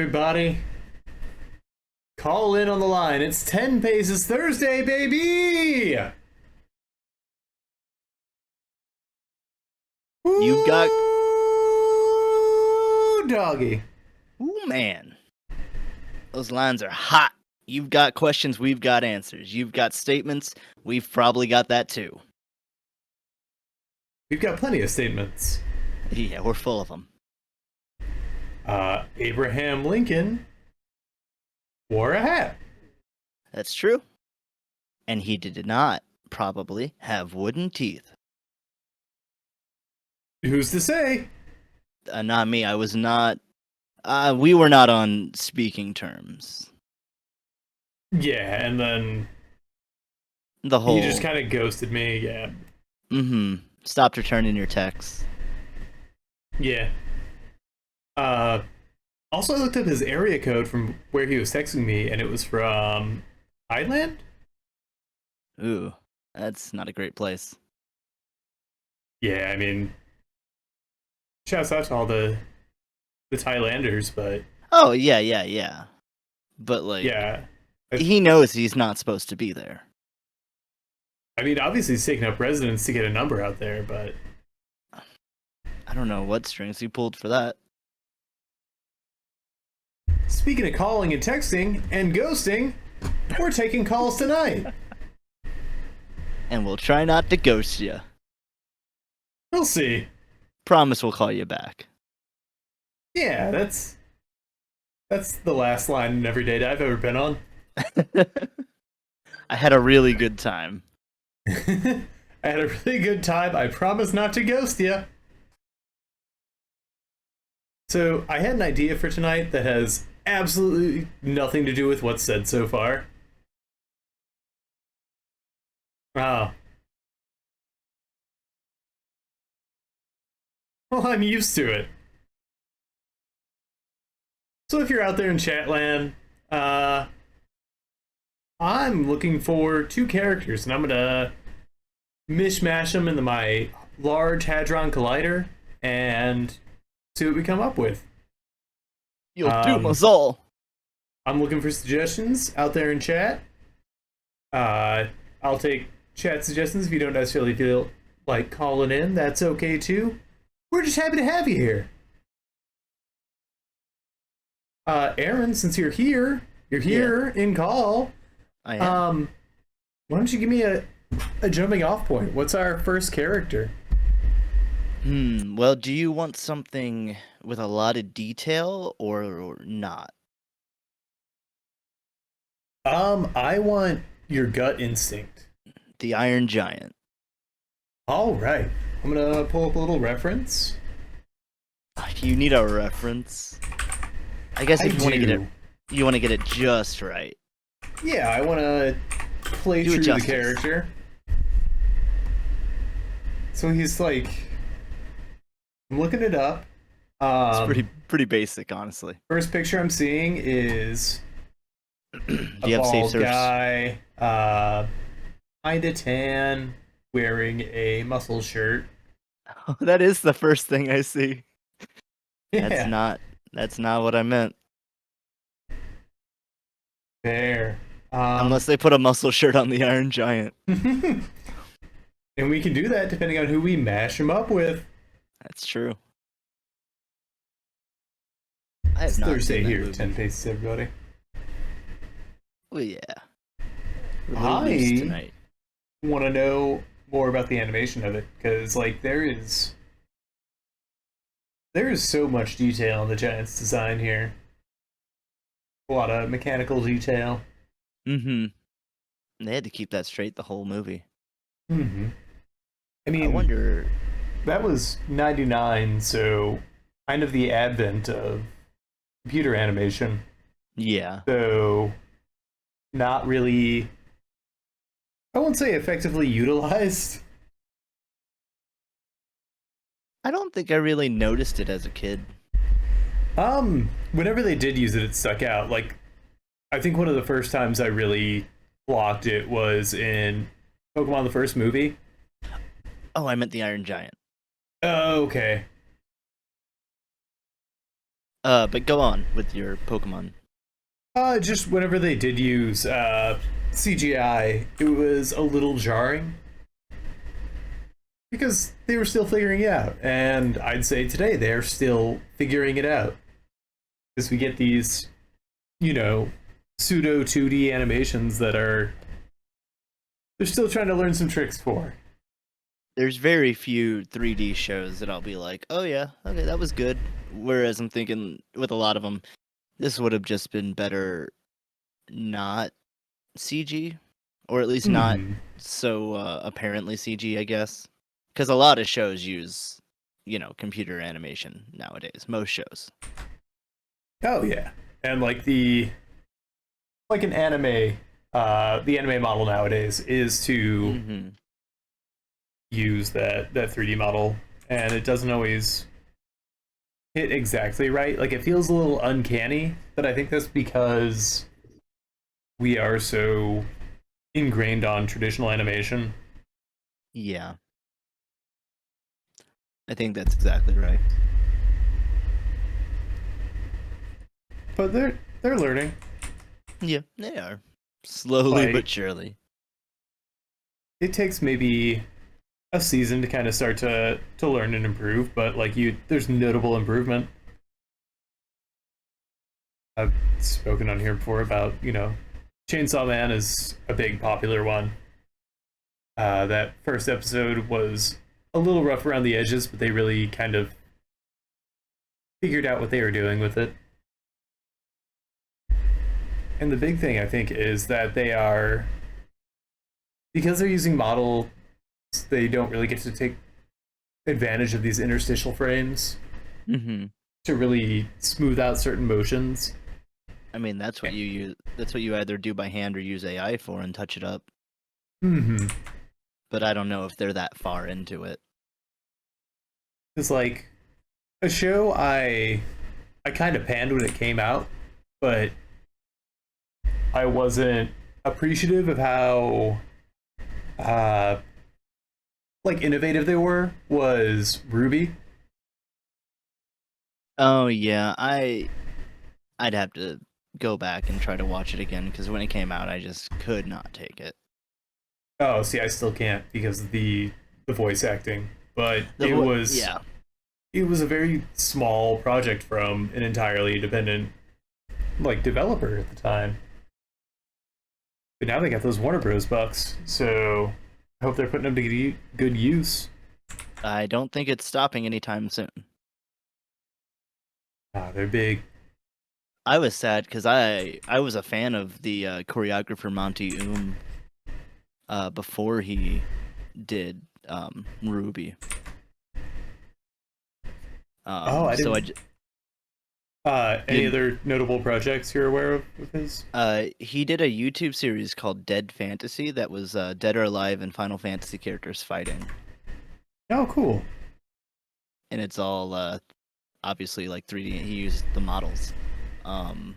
everybody? Call in on the line. It's 10 Paces Thursday, baby! You got... Ooh, doggy. Ooh, man. Those lines are hot. You've got questions, we've got answers. You've got statements, we've probably got that too. We've got plenty of statements. Yeah, we're full of them. Abraham Lincoln wore a hat. That's true. And he did not probably have wooden teeth. Who's to say? Not me. I was not... we were not on speaking terms. Yeah, and then The whole... he just kind of ghosted me, yeah. Mm-hmm. Stopped returning your texts. Yeah. Also, I looked up his area code from where he was texting me, and it was from Thailand? Ooh, that's not a great place. Yeah, I mean, shouts out to all the Thailanders, but Oh, yeah. But, like, yeah. he knows he's not supposed to be there. I mean, obviously he's taking up residence to get a number out there, but I don't know what strings he pulled for that. speaking of calling and texting and ghosting, we're taking calls tonight. And we'll try not to ghost you. We'll see. Promise we'll call you back. Yeah, that's the last line in every date I've ever been on. I had a really good time. I had a really good time. I promise not to ghost you. So I had an idea for tonight that has absolutely nothing to do with what's said so far. Oh. Well, I'm used to it. So if you're out there in Chatland, I'm looking for two characters, and I'm gonna mishmash them into my large Hadron Collider and see what we come up with. You'll doom us all. I'm looking for suggestions out there in chat. I'll take chat suggestions if you don't necessarily feel like calling in. That's okay too. We're just happy to have you here. Aaron, since you're here in call. I am. Why don't you give me a jumping off point? What's our first character? Well, do you want something with a lot of detail or not? I want your gut instinct. The Iron Giant. All right. I'm gonna pull up a little reference. You need a reference. I guess if you want to get it, you want to get it just right. Yeah, I want to play true to the character. So he's like, I'm looking it up. It's pretty basic, honestly. First picture I'm seeing is Do a you have safe bald search? guy, kinda tan, wearing a muscle shirt. That is the first thing I see. Yeah, That's not what I meant. there. Unless they put a muscle shirt on the Iron Giant. And we can do that depending on who we mash him up with. That's true. It's Thursday here, 10 Paces, everybody. Well, yeah. I want to know more about the animation of it, because like there is so much detail in the Giant's design here. A lot of mechanical detail. Mm-hmm. They had to keep that straight the whole movie. Mm-hmm. I mean, I wonder... that was 99, so kind of the advent of computer animation. Yeah. So, not really, I won't say effectively utilized. I don't think I really noticed it as a kid. Whenever they did use it, it stuck out. Like, I think one of the first times I really clocked it was in Pokemon the first movie. Oh, I meant the Iron Giant. Oh, okay. But go on with your Pokemon. Just whenever they did use CGI, it was a little jarring because they were still figuring it out, and I'd say today they're still figuring it out because we get these, you know, pseudo 2D animations that are they're still trying to learn some tricks for. There's very few 3D shows that I'll be like, oh yeah, okay, that was good. Whereas I'm thinking with a lot of them, this would have just been better not CG, or at least not Hmm. so apparently CG, I guess. Because a lot of shows use, computer animation nowadays. Most shows. Oh yeah, and like an anime, the anime model nowadays is to Hmm. use that 3D model, and it doesn't always hit exactly right. Like it feels a little uncanny, but I think that's because we are so ingrained on traditional animation. Yeah, I think that's exactly right. But they're learning. Yeah, they are. Slowly but Like surely. it takes maybe a season to kind of start to learn and improve, but like there's notable improvement. I've spoken on here before about, Chainsaw Man is a big popular one. That first episode was a little rough around the edges, but they really kind of figured out what they were doing with it. And the big thing I think is that they are because they're using models, they don't really get to take advantage of these interstitial frames Hmm. to really smooth out certain motions. I mean, that's what you use. That's what you either do by hand or use AI for and touch it up. Mm-hmm. But I don't know if they're that far into it. It's like a show I kind of panned when it came out, but I wasn't appreciative of how uh like innovative they were was Ruby. Oh yeah, I'd have to go back and try to watch it again because when it came out, I just could not take it. Oh, see, I still can't because of the voice acting, but Yeah, it was a very small project from an entirely independent like developer at the time. But now they got those Warner Bros. Bucks, so I hope they're putting them to good use. I don't think it's stopping anytime soon. They're big. I was sad because I was a fan of the choreographer Monty before he did Ruby. Oh, I So didn't. Any didn't. other notable projects you're aware of with his? He did a YouTube series called Dead Fantasy that was Dead or Alive and Final Fantasy characters fighting, Oh, cool. and it's all obviously like 3D. He used the models, um,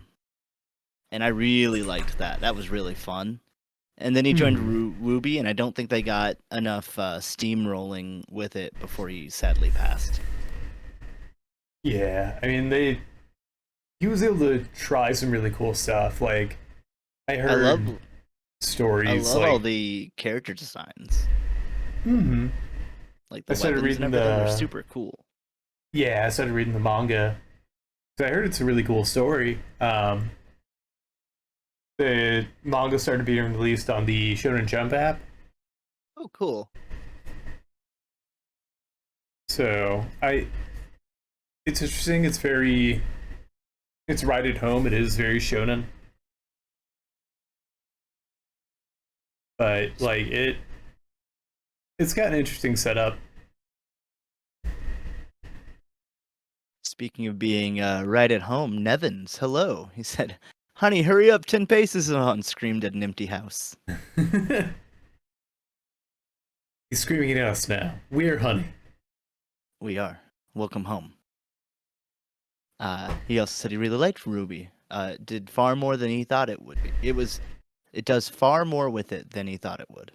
and I really liked that. That was really fun. And then he joined Hmm. Ruby, and I don't think they got enough steam rolling with it before he sadly passed. Yeah, I mean he was able to try some really cool stuff. Like I I love heard I stories love all like, the character designs, hmm. like I the started weapons and reading everything. They're the super cool. yeah, I started reading the manga. So I heard it's a really cool story. The manga started being released on the Shonen Jump app. Oh, cool. So it's interesting. It's right at home. It is very shonen, but like it's got an interesting setup. Speaking of being right at home, Nevins, hello. He said, "Honey, hurry up! 10 paces on!" Screamed at an empty house. He's screaming at us now. We're honey. We are. Welcome home. He also said he really liked Ruby. Did far more than he thought it would be. It does far more with it than he thought it would.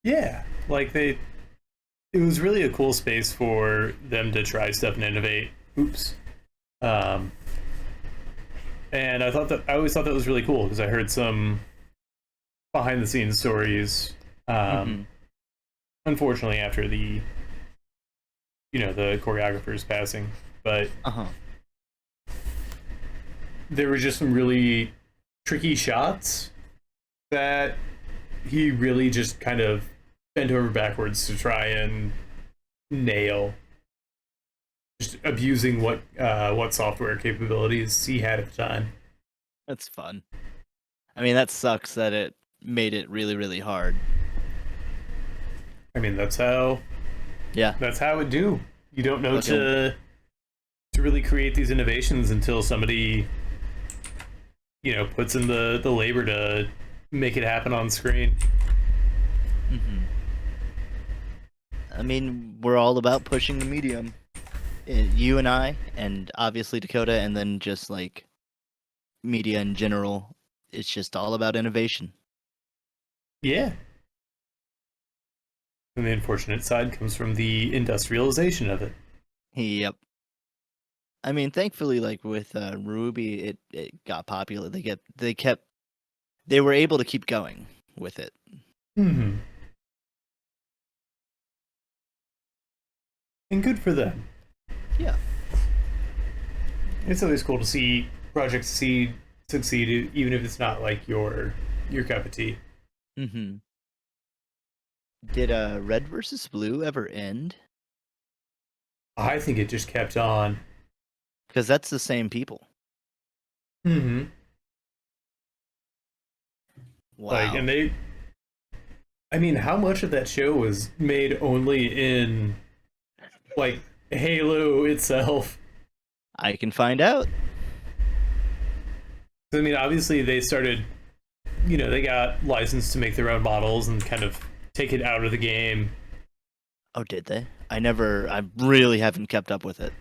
Yeah, like it was really a cool space for them to try stuff and innovate. Oops. Um, and I always thought that was really cool because I heard some behind the scenes stories. Um, Mm-hmm. Unfortunately, after the choreographer's passing, but Uh-huh. there were just some really tricky shots that he really just kind of bent over backwards to try and nail, just abusing what software capabilities he had at the time. That's fun. I mean, that sucks that it made it really, really hard. I mean, Yeah. that's how it do. You don't know Fucking to really create these innovations until somebody puts in the labor to make it happen on screen. hmm I mean, we're all about pushing the medium. You and I, and obviously Dakota, and then just like media in general. It's just all about innovation. Yeah. And the unfortunate side comes from the industrialization of it. Yep. I mean, thankfully, like with Ruby, it got popular. They were able to keep going with it. Hmm. And good for them. Yeah. It's always cool to see projects succeed, even if it's not like your cup of tea. hmm Did Red versus Blue ever end? I think it just kept on. Because that's the same people. Hmm. Like, Wow. and I mean, how much of that show was made only in like Halo itself? I can find out. I mean, obviously they started, they got licensed to make their own models and kind of take it out of the game. Oh, did they? I really haven't kept up with it.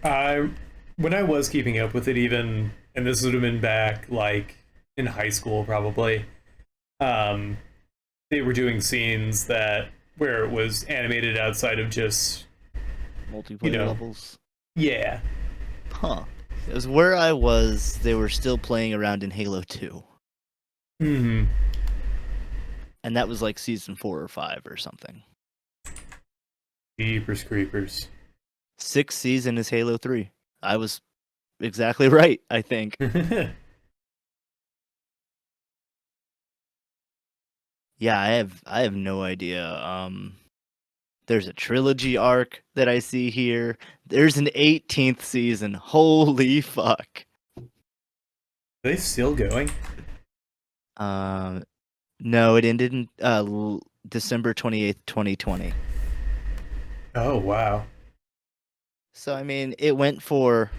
I When I was keeping up with it, even, and this would have been back like in high school probably. Um, they were doing scenes where it was animated outside of just you Multiplayer know levels. yeah. Huh. It was where I was, they were still playing around in Halo 2. Hmm. And that was like season 4 or 5 or something. Jeepers creepers. Sixth season is Halo 3. I was exactly right, I think. Yeah, I have no idea. There's a trilogy arc that I see here. There's an 18th season. Holy fuck. Are they still going? Um no, it ended in December 28th, 2020. Oh wow. So I mean, it went for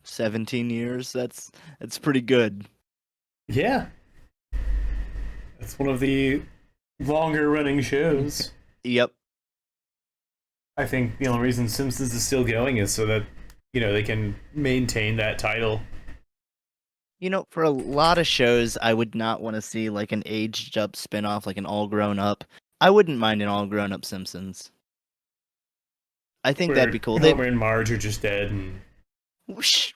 17 years. That's pretty good. Yeah, that's one of the longer running shows. Yep. I think the only reason Simpsons is still going is so that they can maintain that title. You know, for a lot of shows, I would not want to see like an aged up spin-off, like an all grown up. I wouldn't mind an all grown up Simpsons. I think that'd Where be cool. They Homer and Marge are just dead, and whoosh,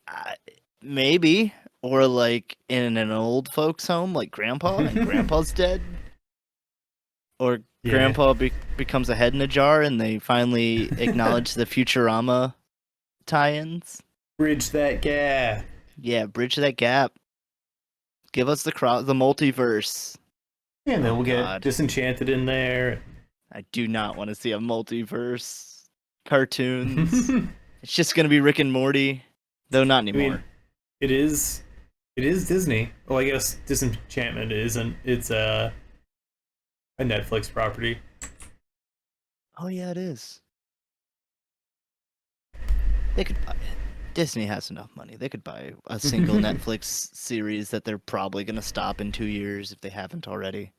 uh, maybe, or like in an old folks home, like Grandpa, and Grandpa's dead, or yeah, Grandpa becomes a head in a jar, and they finally acknowledge the Futurama tie-ins. bridge that gap. Yeah, bridge that gap. Give us the multiverse. And then Oh we'll get God. Disenchanted in there. I do not want to see a multiverse cartoons. I It's just gonna be Rick and Morty, though not mean, anymore. it is it is Disney. Well, I guess Disenchantment isn't. It's a Netflix property. Oh yeah, it is. They could buy it. Disney has enough money. They could buy a single I Netflix series that they're probably gonna stop in 2 years if they haven't already.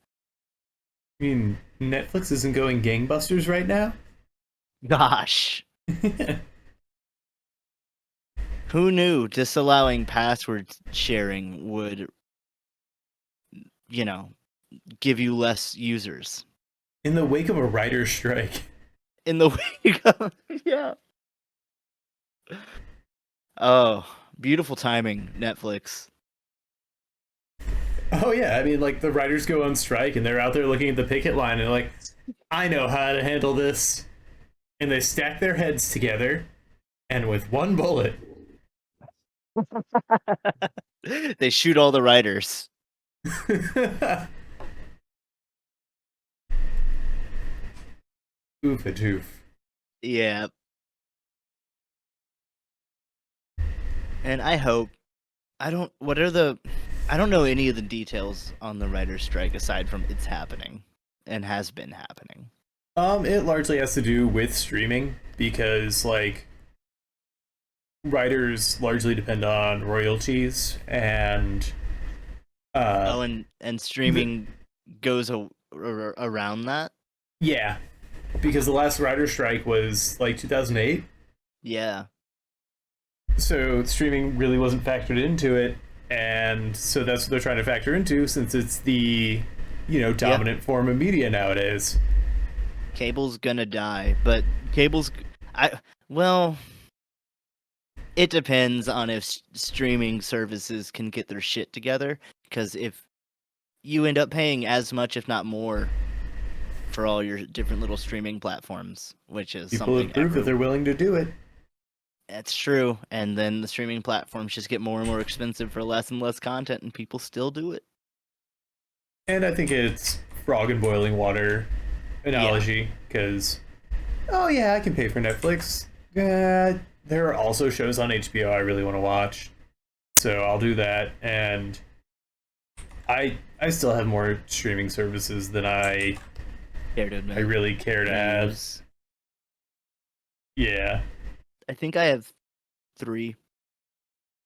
mean, Netflix isn't going gangbusters right now. Gosh, who knew disallowing password sharing would, you know, give you less users? In the wake of a writer's strike. In the wake of yeah. Oh, beautiful timing, Netflix. Oh yeah, I mean, like the writers go on strike and they're out there looking at the picket line and they're like, I know how to handle this, and they stack their heads together, and with one bullet, They shoot all the writers. oof a doof. Yeah, and I hope I don't. What are the? I don't know any of the details on the writer's strike aside from it's happening and has been happening. It largely has to do with streaming because like writers largely depend on royalties and uh Oh, and the, streaming goes around that. yeah, because the last writer strike was like 2008, Yeah, so streaming really wasn't factored into it, and so that's what they're trying to factor into since it's the yeah. dominant form of media nowadays. Cable's gonna die, but cable's. I well, it depends on if streaming services can get their shit together. Because if you end up paying as much, if not more, for all your different little streaming platforms, which is People something have proved that they're willing to do it. that's true. And then the streaming platforms just get more and more expensive for less and less content, and people still do it. And I think it's frog in boiling water Yeah. analogy because, oh yeah, I can pay for Netflix. There are also shows on HBO I really want to watch, so I'll do that. And I still have more streaming services than Care to I admit. really care to have. Use. Yeah, I think I have 3,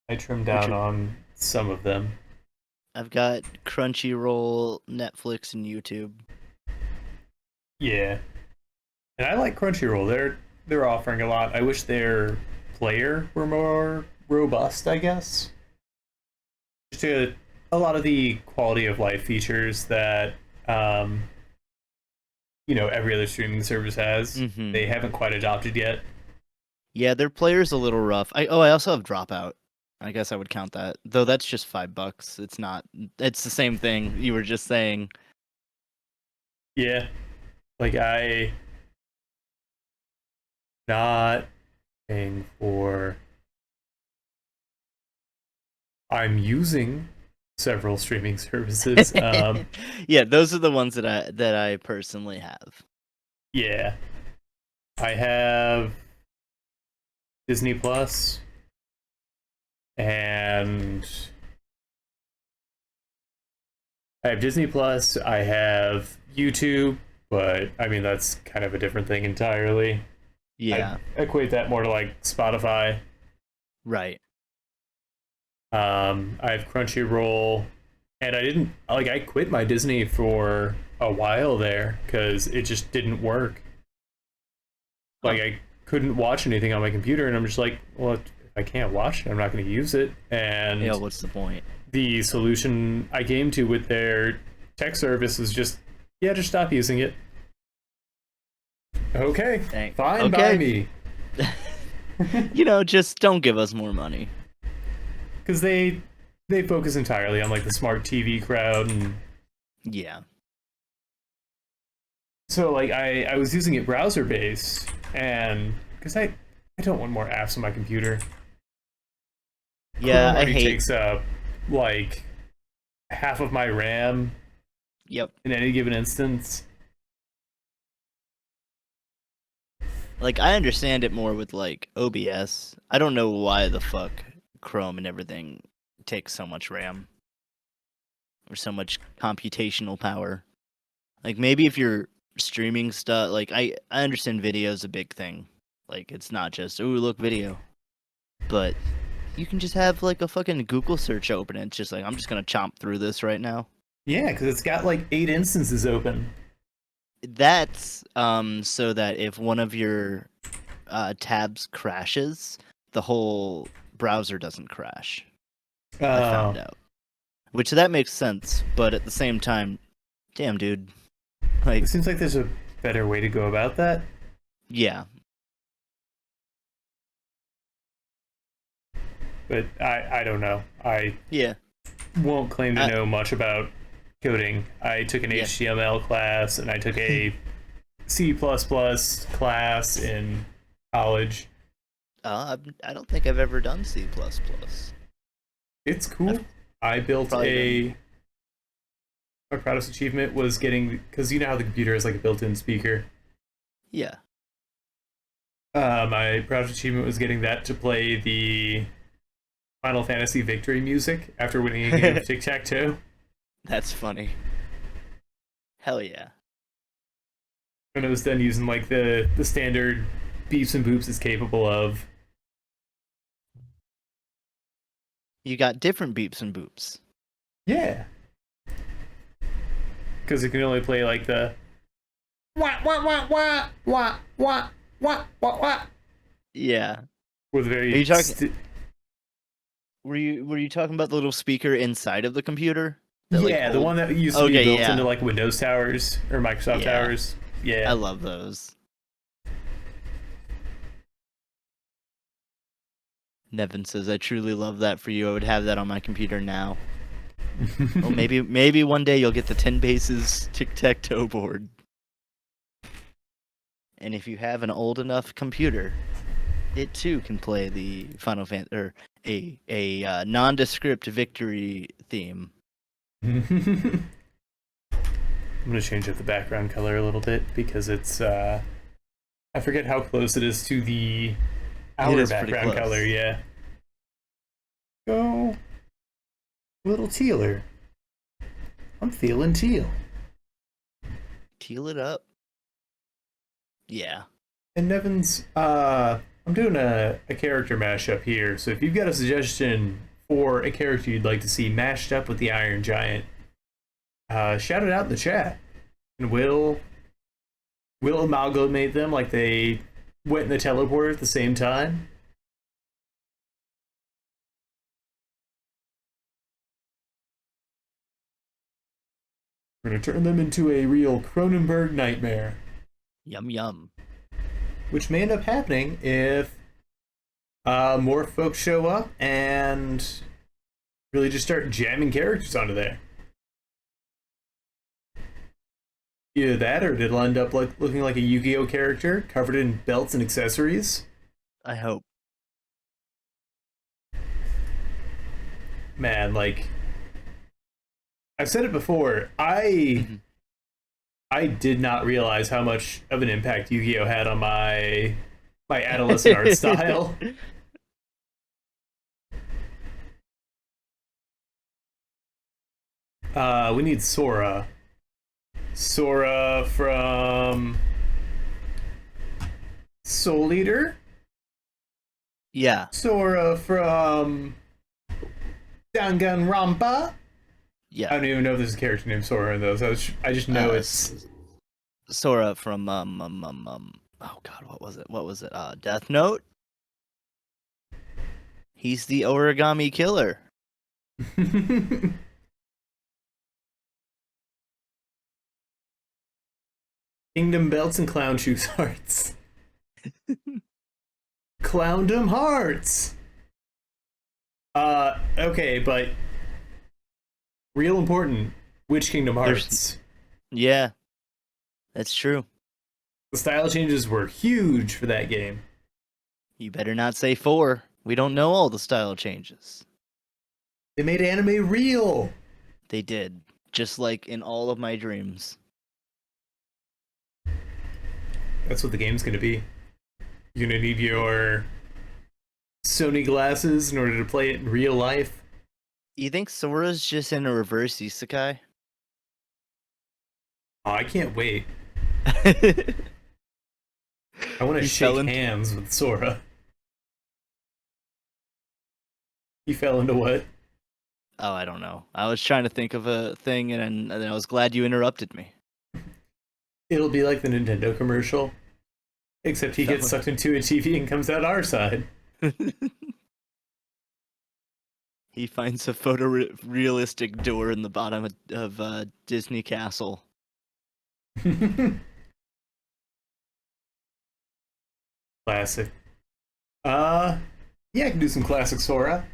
I trim which down are on some of them. I've got Crunchyroll, Netflix, and YouTube. Yeah, and I like Crunchyroll. They're offering a lot. I wish their player were more robust, I guess. Just a lot of the quality of life features that um, every other streaming service has. Mm-hmm. They haven't quite adopted yet. Yeah, their player's a little rough. I also have Dropout. I guess I would count that. Though that's just $5. It's not it's the same thing you were just saying. Yeah, like I not paying for. I'm using several streaming services. Yeah, those are the ones that I personally have. Yeah, I have Disney Plus and I have Disney Plus. I have YouTube, but I mean that's kind of a different thing entirely. I Yeah, equate that more to like Spotify. right. I have Crunchyroll, and I didn't like. I quit my Disney for a while there because it just didn't work. Huh. Like I couldn't watch anything on my computer, and I'm just like, well, if I can't watch it, I'm not going to use it. Yeah, And what's the point? the solution I came to with their tech service is just, yeah, just stop using it. Okay, Dang. fine by Okay. me. Just don't give us more money. Because they focus entirely on like the smart TV crowd, and Yeah. so like I was using it browser based, and because I don't want more apps on my computer. Yeah, Chrome I already hate. takes up like half of my RAM Yep. in any given instance. Like I understand it more with like OBS. I don't know why the fuck Chrome and everything takes so much RAM or so much computational power. Like maybe if you're streaming stuff, like I understand video is a big thing. Like it's not just ooh look video, but you can just have like a fucking Google search open. And it's just like I'm just gonna chomp through this right now. Yeah, because it's got like 8 instances open. That's so that if one of your tabs crashes, the whole browser doesn't crash. I Uh, found out, which that makes sense, but at the same time, damn dude, like it seems like there's a better way to go about that. yeah, but I don't know. I Yeah. won't claim to I, know much about coding. I took an yeah. HTML class and I took a C++ class in college. I don't think I've ever done C++. It's I've cool. I built probably done. a my proudest achievement was getting, because you know how the computer is like a built-in speaker. Yeah. My proudest achievement was getting that to play the Final Fantasy victory music after winning a game of tic-tac-toe. That's funny. Hell yeah. And it was done using like the standard beeps and boops it's capable of. You got different beeps and boops. Yeah, because it can only play like the wah wah wah wah wah wah wah wah wah Yeah. with Are you very talking? Were you talking about the little speaker inside of the computer that like yeah, the hold? one that used to be Okay, built into yeah, like Windows towers or Microsoft yeah. towers. I Yeah. love those. Nevin says, "I truly love that for you. I would have that on my computer now. Well, maybe one day you'll get the 10 bases tic-tac-toe board. And if you have an old enough computer, it too can play the Final Fantasy or a nondescript victory theme." I'm gonna change up the background color a little bit because it's I forget how close it is to the It outer is pretty background color. close. Yeah. Go a little tealer. I'm feeling teal. Teal it up. Yeah. And Nevin's, I'm doing a character mashup here. So if you've got a suggestion for a character you'd like to see mashed up with the Iron Giant, shout it out in the chat, and we'll amalgamate them like they went in the teleporter at the same time. We're gonna turn them into a real Cronenberg nightmare, Yum yum. which may end up happening if more folks show up and really just start jamming characters onto there. Either that, or it'll end up like looking like a Yu-Gi-Oh character covered in belts and accessories. I hope. Man, like I've said it before, I Mhm. I did not realize how much of an impact Yu-Gi-Oh had on my adolescent art style. We need Sora. Sora from Soul Eater. Yeah. Sora from Danganronpa. I Yeah. don't even know if there's a character named Sora in those. I just know it's Sora from oh god, what was it? Death Note? He's the origami killer. Kingdom Belts and Clown Shoes Hearts. Clowndom Hearts. Okay, but real important. Which Kingdom Hearts? Yeah, that's true. The style changes were huge for that game. You better not say 4. We don't know all the style changes. They made anime real. They did, just like in all of my dreams. That's what the game's gonna be. You're gonna need your Sony glasses in order to play it in real life. You think Sora's just in a reverse isekai? Oh, I can't wait. I want to He shake fell into hands with Sora. He fell into what? Oh, I don't know. I was trying to think of a thing, and then I was glad you interrupted me. It'll be like the Nintendo commercial, except he gets Fell sucked into a TV and comes out our side. He finds a photorealistic door in the bottom of Disney Castle. Classic. Uh, Yeah, I can do some classic Sora.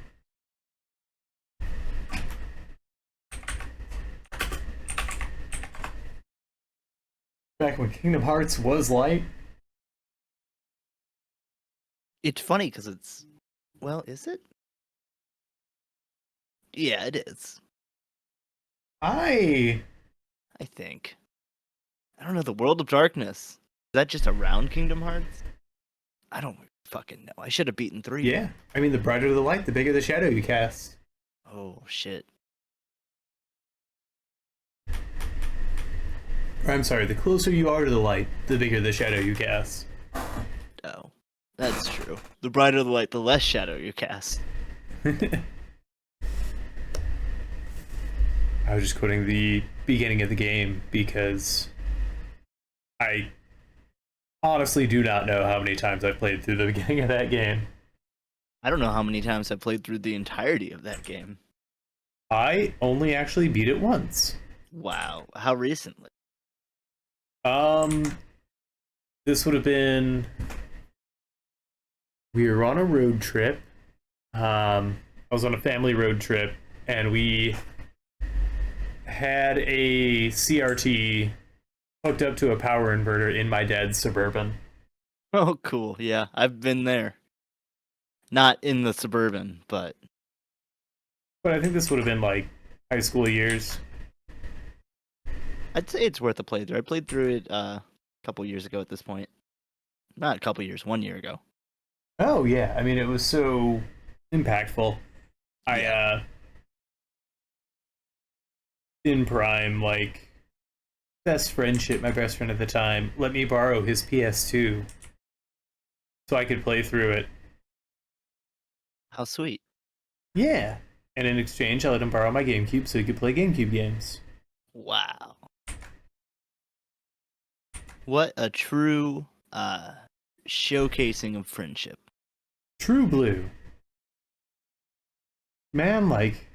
Back when Kingdom Hearts was light. It's funny because it's, well, is it? Yeah, it is. I I think. I don't know. The World of Darkness. Is that just around Kingdom Hearts? I don't fucking know. I should have beaten 3. yeah. I mean, the brighter the light, the bigger the shadow you cast. Oh shit. Or, I'm sorry, the closer you are to the light, the bigger the shadow you cast. Oh, that's true. The brighter the light, the less shadow you cast. I was just quoting the beginning of the game because I honestly do not know how many times I've played through the beginning of that game. I don't know how many times I played through the entirety of that game. I only actually beat it once. Wow. How recently? Um, this would have been. We were on a road trip. I was on a family road trip, and we had a CRT hooked up to a power inverter in my dad's Suburban. Oh, cool. Yeah, I've been there. Not in the Suburban, but But I think this would have been like high school years. I'd say it's worth a playthrough. I played through it a couple years ago at this point. Not a couple years, 1 year ago. Oh yeah, I mean it was so impactful. I Yeah. In prime, like best friendship, my best friend at the time let me borrow his PS2 so I could play through it. How sweet. Yeah. And in exchange I let him borrow my GameCube so he could play GameCube games. Wow. What a true showcasing of friendship. True blue. Man, like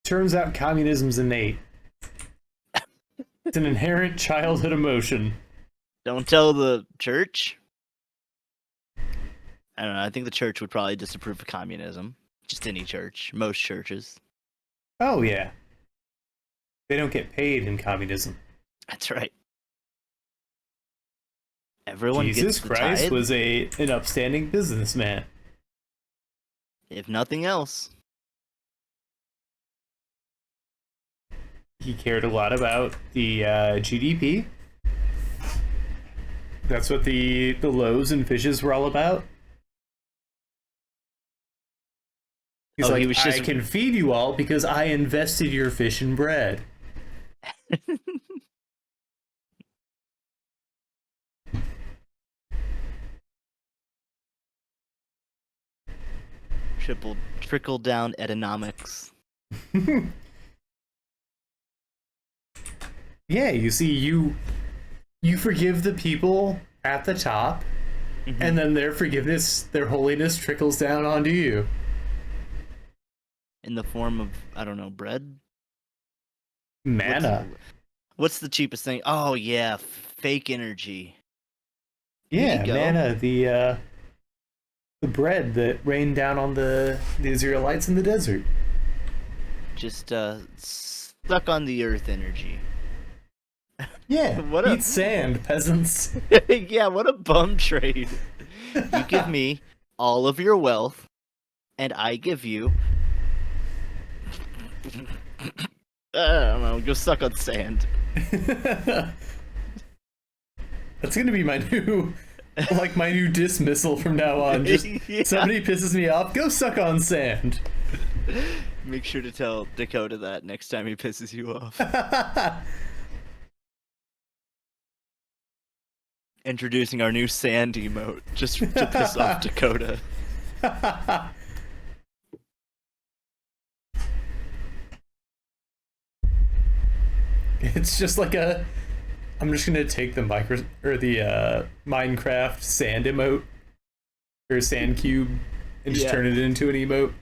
turns out communism's innate. It's an inherent childhood emotion. Don't tell the church. I don't know. I think the church would probably disapprove of communism. Just any church. Most churches. Oh yeah. They don't get paid in communism. That's right. Everyone Jesus gets the Christ tithe, was an upstanding businessman. if nothing else. He cared a lot about the GDP. That's what the loaves and fishes were all about. He's Oh, like, he was I just can feed you all because I invested your fish and bread. trickle down economics. Yeah, you see, you forgive the people at the top, Mhm. and then their forgiveness, their holiness trickles down onto you. In the form of, I don't know, bread. Mana. What's the cheapest thing? Oh yeah, fake energy. Here you Yeah, go. mana, the bread that rained down on the Israelites in the desert. Just stuck on the earth energy. Yeah, What a eat sand, peasants. yeah, what a bum trade. You give me all of your wealth, and I give you I don't know, go suck on sand. That's gonna be my new, like my new dismissal from now on. Just Yeah. somebody pisses me off, go suck on sand. Make sure to tell Dakota that next time he pisses you off. Introducing our new sand emote just to piss off Dakota. It's just like a. I'm just gonna take the Minecraft sand emote or sand cube and just Yeah. turn it into an emote.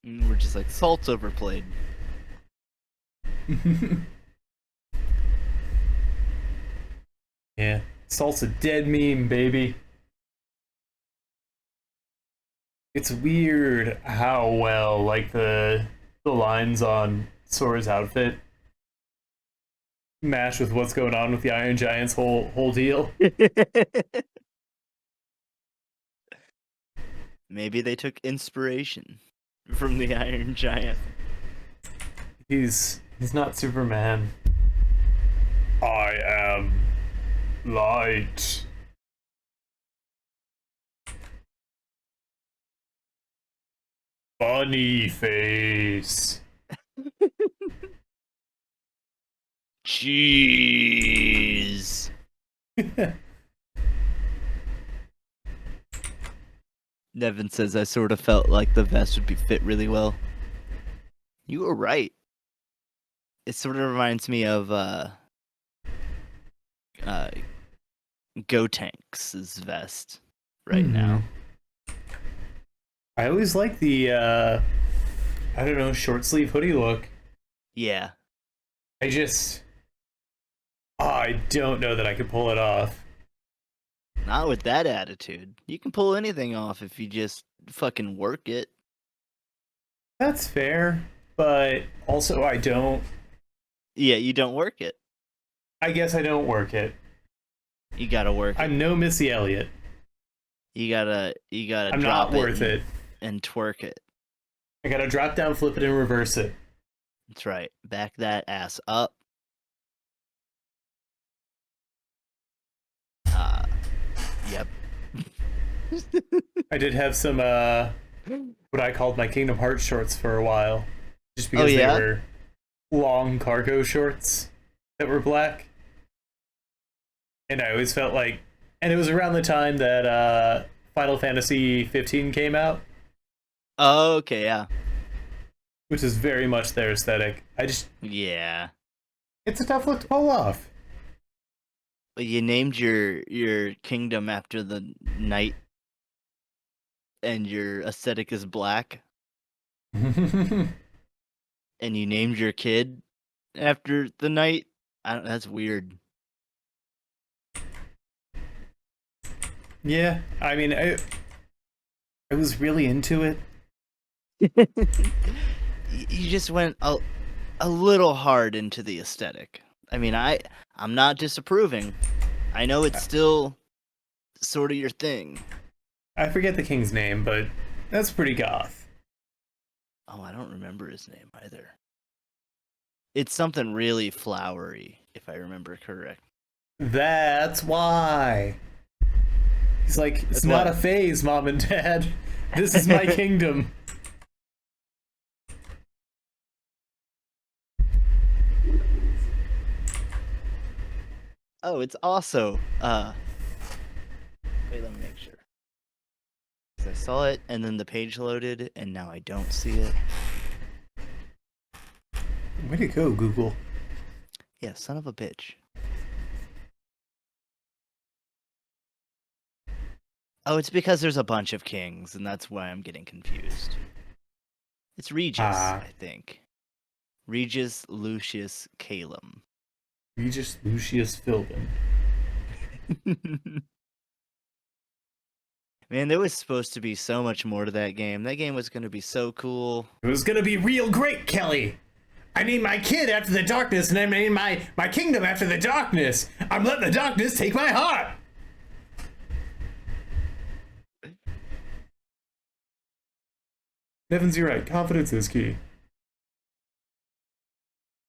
And we're just like, salt's overplayed. Yeah. Salt's a dead meme, baby. It's weird how well like the lines on Sora's outfit mash with what's going on with the Iron Giant's whole deal. Maybe they took inspiration from the Iron Giant. He's not Superman. I am light. Funny face. Cheese. Nevin says I sort of felt like the vest would be fit really well. You were right. It sort of reminds me of Gotank's vest right now. I always like the I don't know, short sleeve hoodie look. Yeah. I don't know that I could pull it off. Not with that attitude. You can pull anything off if you just fucking work it. That's fair, but also I don't. Yeah, you don't work it. I guess I don't work it. You gotta work it. I'm no Missy Elliott. You gotta I'm drop not worth it. And twerk it. I gotta drop down, flip it, and reverse it. That's right. Back that ass up. Yep. I did have some what I called my Kingdom Hearts shorts for a while, just because they were long cargo shorts that were black, and I always felt like, and it was around the time that Final Fantasy 15 came out. Oh, okay, yeah. Which is very much their aesthetic. Yeah. It's a tough look to pull off. You named your kingdom after the knight, and your aesthetic is black. And you named your kid after the knight. That's weird. Yeah, I mean, I was really into it. You just went a little hard into the aesthetic. I mean, I'm not disapproving. I know it's still sort of your thing. I forget the king's name, but that's pretty goth. Oh, I don't remember his name either. It's something really flowery, if I remember correct. That's why. He's like, it's not a phase, Mom and Dad. This is my kingdom. Oh, it's also wait, let me make sure. I saw it and then the page loaded and now I don't see it. Way to go, Google. Yeah, son of a bitch. Oh, it's because there's a bunch of kings, and that's why I'm getting confused. It's Regis, I think. Regis Lucius Calum. Regis Lucius Philbin. Man, there was supposed to be so much more to that game. That game was going to be so cool. It was going to be real great, Kelly. I named my kid after the darkness, and I named my kingdom after the darkness. I'm letting the darkness take my heart. Nevins, you're right. Confidence is key.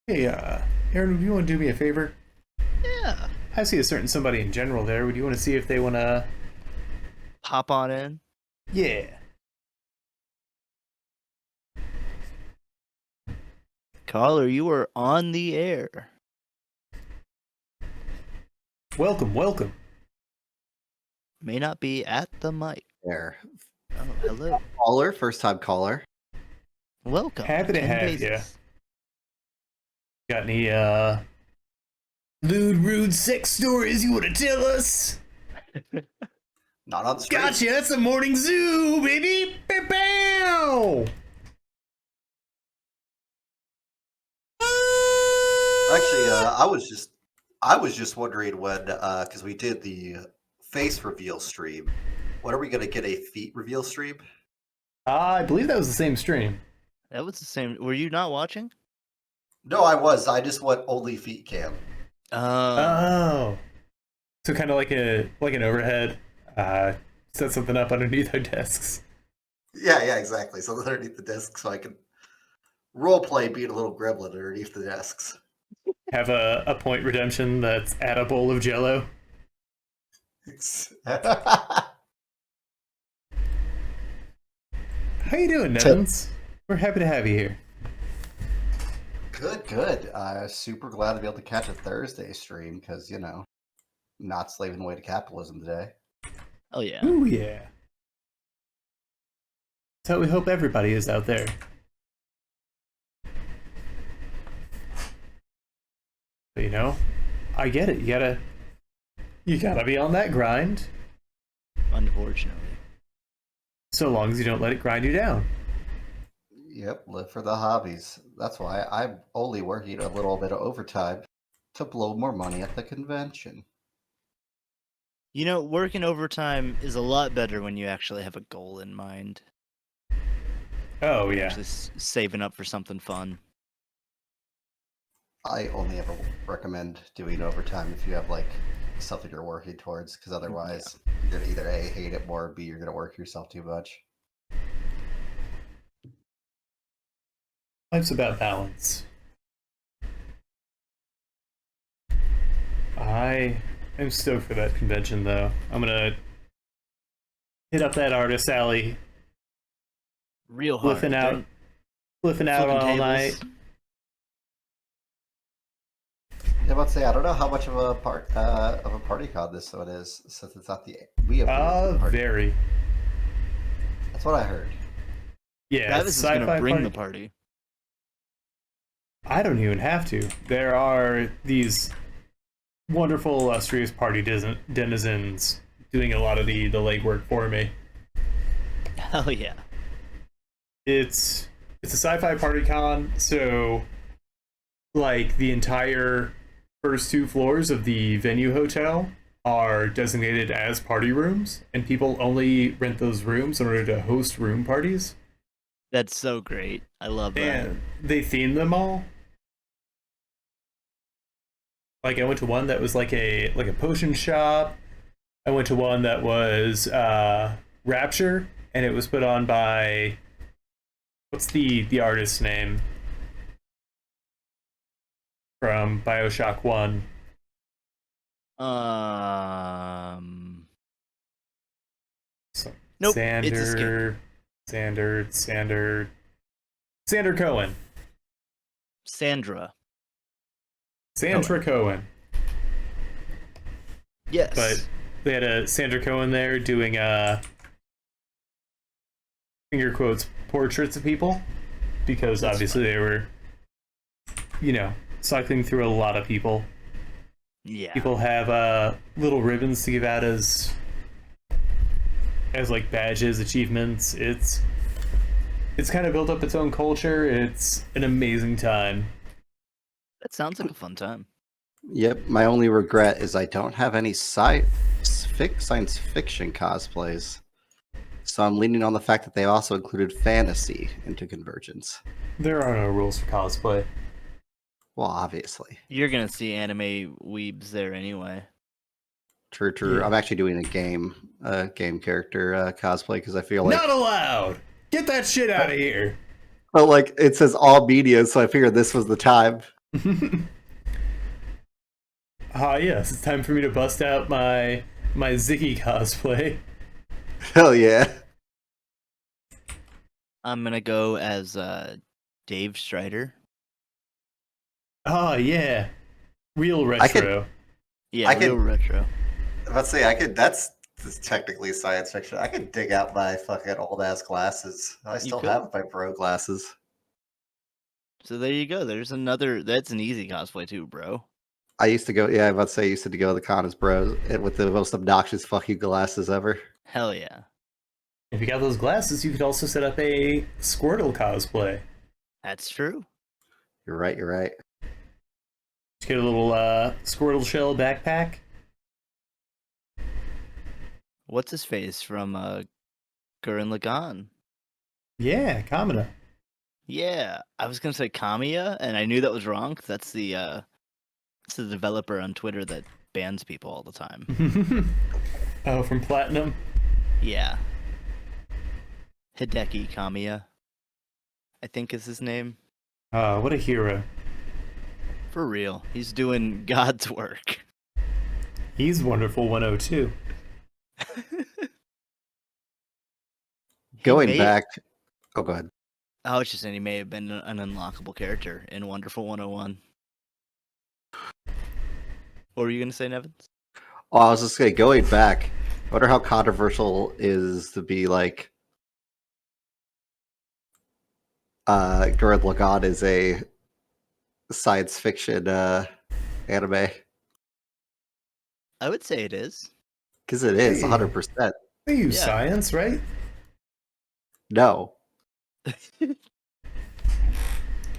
Hey, Aaron, would you want to do me a favor? Yeah. I see a certain somebody in general there. Would you want to see if they want to hop on in? Yeah. Caller, you are on the air. Welcome, welcome. May not be at the mic. There. Oh, hello. Caller, first time caller. Welcome. Happy to have you. Got any lewd, rude sex stories you want to tell us? Not on the street. Gotcha, that's a morning zoo, baby. Bow. Actually, I was just I was just wondering when, because we did the face reveal stream. When are we going to get a feet reveal stream? I believe that was the same stream. That was the same. Were you not watching? No, I was. I just went only feet cam. Oh. So kind of like an overhead, set something up underneath our desks. Yeah, exactly. So underneath the desk, so I can role play being a little gremlin underneath the desks. Have a point redemption that's at a bowl of Jello. How you doing, Nevins? We're happy to have you here. Good. Super glad to be able to catch a Thursday stream because, not slaving away to capitalism today. Oh yeah. Ooh, yeah. That's how we hope everybody is out there. But I get it. You gotta be on that grind. Unfortunately. So long as you don't let it grind you down. Yep, live for the hobbies. That's why I'm only working a little bit of overtime to blow more money at the convention. Working overtime is a lot better when you actually have a goal in mind. Oh, yeah. Actually saving up for something fun. I only ever recommend doing overtime if you have something you're working towards, because otherwise you're gonna either A, hate it more, or B, you're gonna work yourself too much. Life's about balance. I am stoked for that convention, though. I'm gonna hit up that artist alley, Real hard. flipping out Flipping all tables. night. Yeah, but say I don't know how much of a party con this one is, since it's not the party. Very. That's what I heard. Yeah, Travis is sci-fi gonna bring party. the party. I don't even have to. There are these wonderful, illustrious party denizens doing a lot of the legwork for me. Hell yeah. It's a sci-fi party con, so the entire first 2 floors of the venue hotel are designated as party rooms, and people only rent those rooms in order to host room parties. That's so great. I love that. And they theme them all. I went to one that was like a potion shop. I went to one that was Rapture, and it was put on by, what's the artist's name from BioShock 1? Nope. It's escaped. Sander Cohen. Sandra Cohen. Yes. But they had a Sandra Cohen there doing finger quotes portraits of people, because That's obviously funny. they were cycling through a lot of people. Yeah. People have little ribbons to give out as badges, achievements. It's kind of built up its own culture. It's an amazing time. That sounds like a fun time. Yep, my only regret is I don't have any science fiction cosplays. So I'm leaning on the fact that they also included fantasy into Convergence. There are no rules for cosplay. Well, obviously. You're gonna see anime weebs there anyway. True. Yeah. I'm actually doing a game character cosplay because I feel like Not allowed! Get that shit out of here! well, it says all media, so I figured this was the time. Yes, it's time for me to bust out my Ziggy cosplay. Hell yeah. I'm gonna go as Dave Strider. Oh yeah, real retro. Real retro. Let's say that's technically science fiction. I could dig out my fucking old ass glasses. I still have my pro glasses. So there you go. There's another. That's an easy cosplay too, bro. I used to go. Yeah, I used to go to the con as bros with the most obnoxious fuck you glasses ever. Hell yeah. If you got those glasses, you could also set up a Squirtle cosplay. That's true. You're right. Just get a little Squirtle shell backpack. What's his face from Gurren Lagann? Yeah, Kamina. Yeah, I was gonna say Kamiya, and I knew that was wrong. 'Cause that's the developer on Twitter that bans people all the time. Oh, from Platinum. Yeah, Hideki Kamiya, I think is his name. What a hero. For real, he's doing God's work. He's Wonderful 102. Going may- back. Oh, go ahead. I was just saying he may have been an unlockable character in Wonderful 101. What were you gonna say, Nevins? Oh, I was just going going back. I wonder how controversial is to be like Gurren Lagann is a science fiction anime. I would say it is. Because it is Hey. 100%. They use Yeah. science, right? No.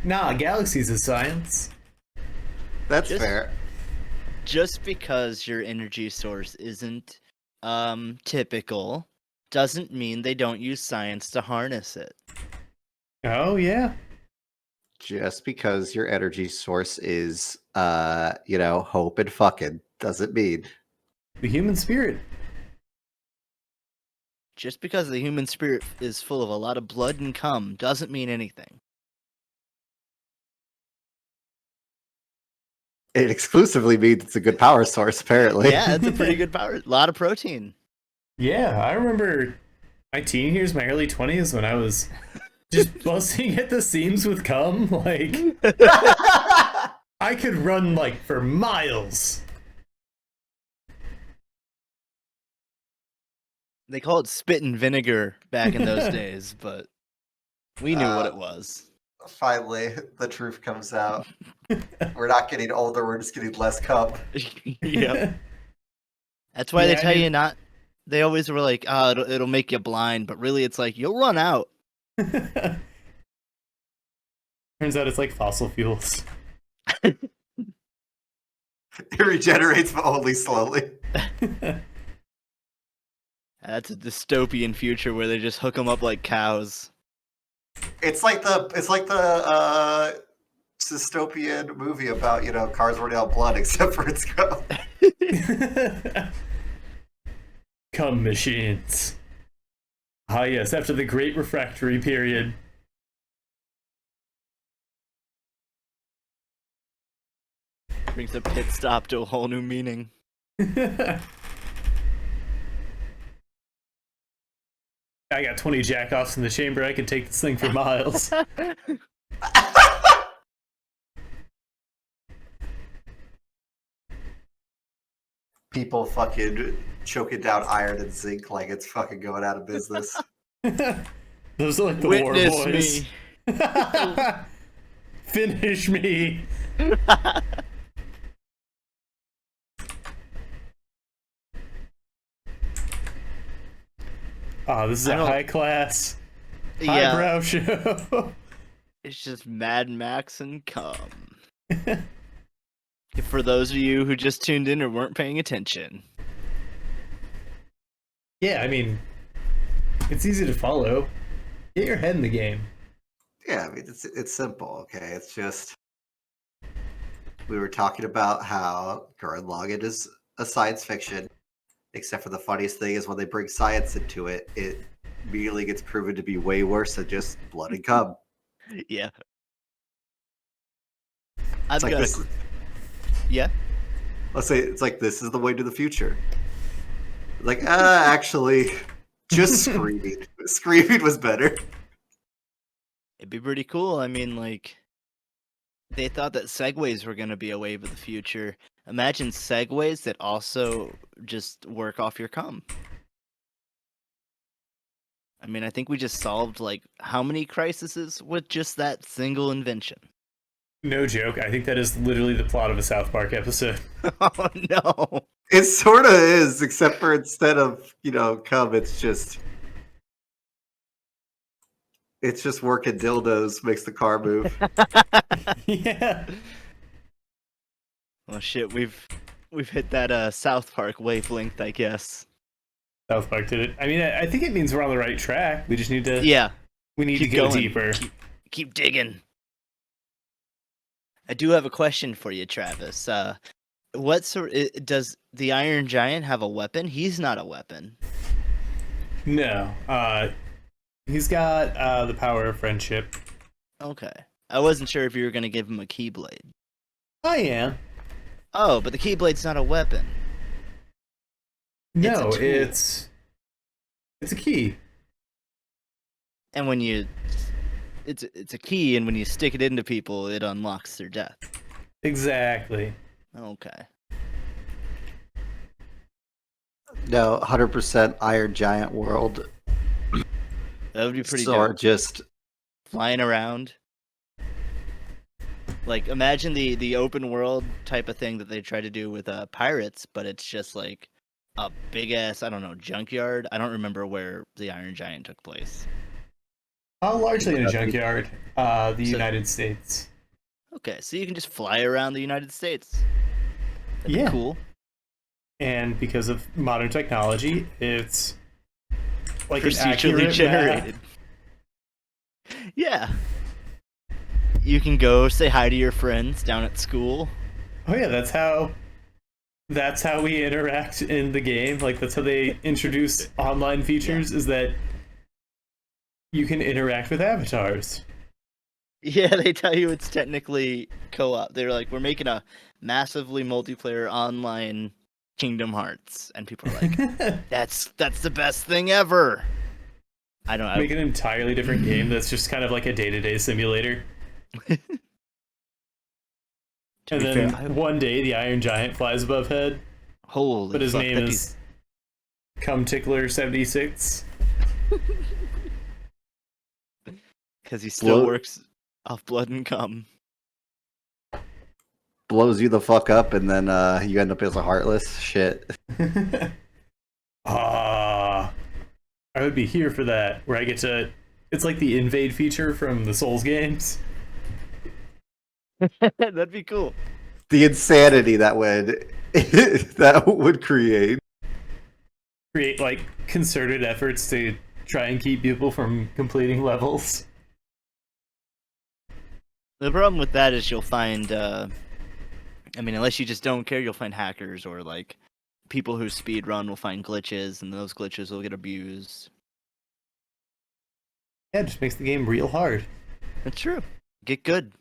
Nah, galaxies is science. That's Just- fair. Just because your energy source isn't typical doesn't mean they don't use science to harness it. Oh, yeah. Just because your energy source is, hope and fucking doesn't mean. The human spirit. Just because the human spirit is full of a lot of blood and cum doesn't mean anything. It exclusively means it's a good power source, apparently. Yeah, it's a pretty good power. A lot of protein. Yeah, I remember my teen years, my early 20s, when I was just busting at the seams with cum. Like, I could run, like, for miles. They call it spit and vinegar back in those days, but we knew what it was. Finally, the truth comes out. We're not getting older, we're just getting less cup. Yep. That's why Yeah, they I tell you mean- not. They always were like, "Oh, it'll make you blind," but really, it's like you'll run out. Turns out it's like fossil fuels. It regenerates, but only slowly. That's a dystopian future where they just hook them up like cows. It's like the dystopian movie about cars running out of blood, except for its cup. Cum machines. Ah, yes, after the Great Refractory Period. Brings a pit stop to a whole new meaning. I got 20 jackoffs in the chamber. I can take this thing for miles. People fucking choking down iron and zinc like it's fucking going out of business. Those are like the Witness war boys. me. Finish me. Oh, this is I a don't- high class, Yeah, highbrow show. it's just Mad Max and cum. For those of you who just tuned in or weren't paying attention. Yeah, I mean, it's easy to follow. Get your head in the game. Yeah, I mean it's simple, okay? It's just we were talking about how Gurren Lagann is a science fiction, except for the funniest thing is when they bring science into it, it immediately gets proven to be way worse than just blood and cum. Yeah. I've It's like got this. a... Yeah? Let's say it's like this is the way to the future. Like, actually, just screaming. Screaming was better. It'd be pretty cool. I mean, like, they thought that segways were going to be a wave of the future. Imagine segways that also just work off your cum. I mean, I think we just solved, like, how many crises with just that single invention? No joke. I think that is literally the plot of a South Park episode. Oh, no. It sort of is, except for instead of, cum, it's just working dildos makes the car move. Yeah. Well, shit, we've hit that South Park wavelength, I guess. South Park did it. I mean, I think it means we're on the right track. We just need to. Yeah, We need to keep go going. deeper. Keep digging. I do have a question for you, Travis. What sort does the Iron Giant have a weapon? He's not a weapon. No. He's got the power of friendship. Okay. I wasn't sure if you were gonna give him a Keyblade. I am. Oh, but the Keyblade's not a weapon. No, It's a tool. it's a key. And when you it's a key, and when you stick it into people, it unlocks their death. Exactly. Okay. No, 100% Iron Giant world. That would be pretty Or dope. just Flying around. Like, imagine the open world type of thing that they try to do with pirates, but it's just like a big ass, I don't know, junkyard. I don't remember where the Iron Giant took place. Largely in a junkyard. The So- United States. Okay, so you can just fly around the United States. That'd Yeah. be cool. And because of modern technology, it's like an Procedurally accurate map. generated. Yeah. You can go say hi to your friends down at school. Oh yeah, that's how we interact in the game. Like that's how they introduce online features is that you can interact with avatars. Yeah, they tell you it's technically co-op. They're like, we're making a massively multiplayer online Kingdom Hearts, and people are like, that's the best thing ever. I don't. Make an entirely different game that's just kind of like a day-to-day simulator. To And be then fair, one day the Iron Giant flies above head, holy but his fuck, name that'd be- is Cum Tickler 76. because he still Blow- works off blood and cum. blows you the fuck up, and then you end up as a heartless. Shit. Ah, I would be here for that. Where I get to, it's like the invade feature from the Souls games. That'd be cool. The insanity that would create. Create like concerted efforts to try and keep people from completing levels. The problem with that is you'll find, I mean, unless you just don't care, you'll find hackers or like people who speedrun will find glitches, and those glitches will get abused. Yeah, it just makes the game real hard. That's true. Get good.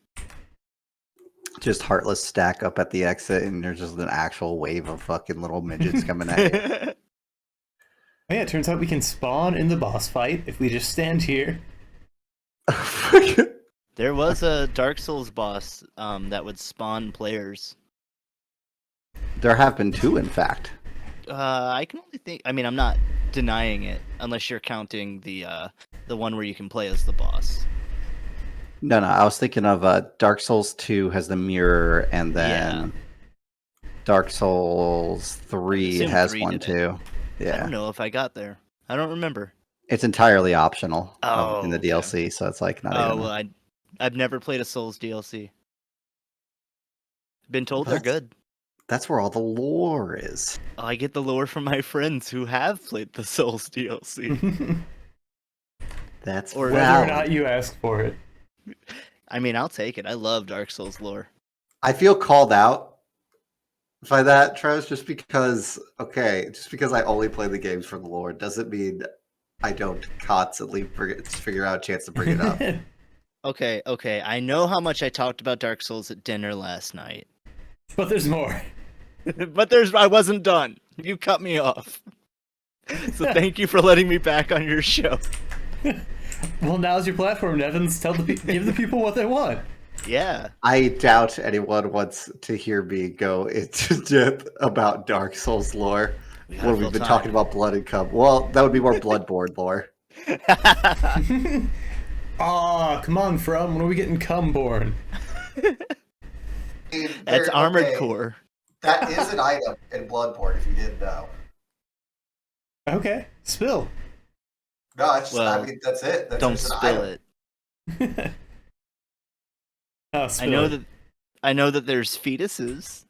Just heartless stack up at the exit, and there's just an actual wave of fucking little midgets coming at you. Oh yeah, it turns out we can spawn in the boss fight if we just stand here. There was a Dark Souls boss that would spawn players. There have been two, in fact. I can only think. I mean, I'm not denying it, unless you're counting the one where you can play as the boss. No, I was thinking of Dark Souls 2 has the mirror, and then Dark Souls 3 assume has 3 one did it. too. I Yeah, don't know if I got there. I don't remember. it's entirely optional Oh, in the okay. DLC, so it's like not Oh even. well, I've never played a Souls DLC. Been told they're That's- good. That's where all the lore is. I get the lore from my friends who have played the Souls DLC. Whether That's Or- or valid. not you ask for it. I mean, I'll take it. I love Dark Souls lore. I feel called out by that, Travis, just because I only play the games for the lore doesn't mean I don't constantly figure out a chance to bring it up. Okay. I know how much I talked about Dark Souls at dinner last night, But there's more. but I wasn't done. You cut me off. So thank you for letting me back on your show. Well, now's your platform, Nevins. Give the people what they want. Yeah. I doubt anyone wants to hear me go into depth about Dark Souls lore We got when a we've full been time. talking about blood and cum. Well, that would be more Bloodborne lore. Aw, come on, From. When are we getting Cumborn? That's Armored Core. That is an item in Bloodborne, if you didn't know. Okay, spill. No, it's just, Well, that's it. That's Don't just an spill item. it. Oh, I spill know it. that. I know that there's fetuses.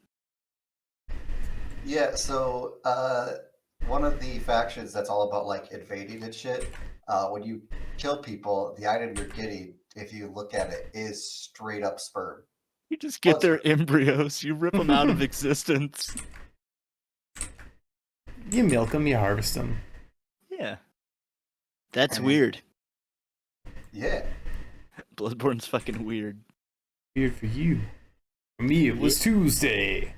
Yeah, so one of the factions that's all about like invading and shit, when you kill people, the item you're getting, if you look at it, is straight up sperm. You just Well, get their embryos. You rip them out of existence. You milk them, you harvest them. Yeah. That's And weird. yeah. Bloodborne's fucking weird. Weird for you. For me, it was Tuesday.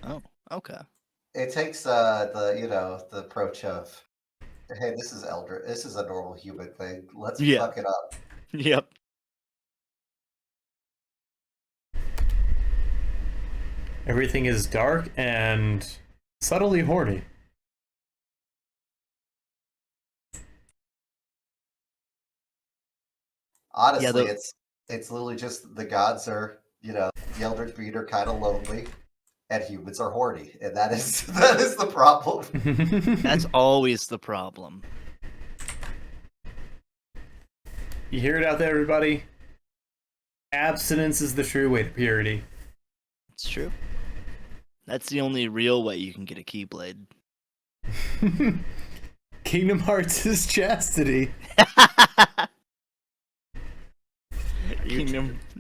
Oh, okay. It takes the approach of, hey, this is elder, this is a normal human thing. Let's Yeah. fuck it up. Yep. Everything is dark and subtly horny. Honestly, Yeah, it's literally just the gods are, the elders breed are kind of lonely, and humans are horny, and that is that is the problem. That's always the problem. You hear it out there, everybody? Abstinence is the true way to purity. It's true. That's the only real way you can get a Keyblade. Kingdom Hearts is chastity.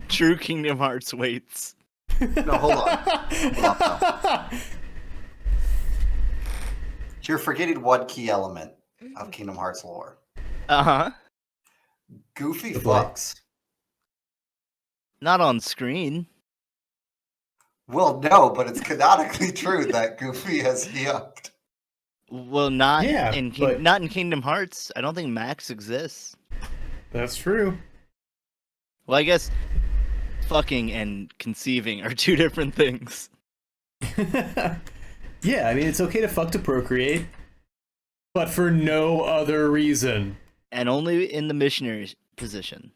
True Kingdom Hearts waits. No, hold on. Hold on, no. You're forgetting one key element of Kingdom Hearts lore. Uh-huh. Goofy The boy. fucks. Not on screen. Well, no, but it's canonically true that Goofy has yucked. Well, not Yeah, in but- not in Kingdom Hearts. I don't think Max exists. That's true. Well, I guess fucking and conceiving are two different things. Yeah, I mean, it's okay to fuck to procreate, but for no other reason. And only in the missionary position.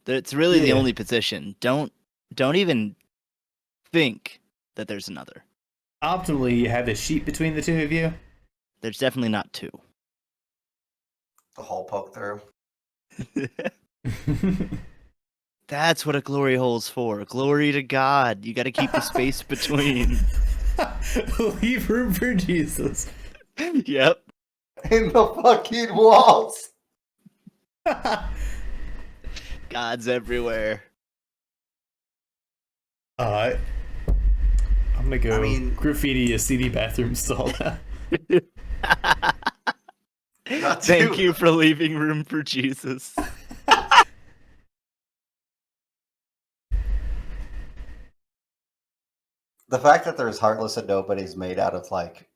It's really the Yeah. only position. Don't even think that there's another. Optimally, you have a sheet between the two of you. There's definitely not two. The hole poke through. That's what a glory hole's for. Glory to God. You got to keep the space between. Leave room for Jesus. Yep. In the fucking walls. God's everywhere. I'm gonna go I mean- graffiti a CD bathroom stall. Not Thank too- you for leaving room for Jesus. The fact that there's Heartless and Nobody's made out of like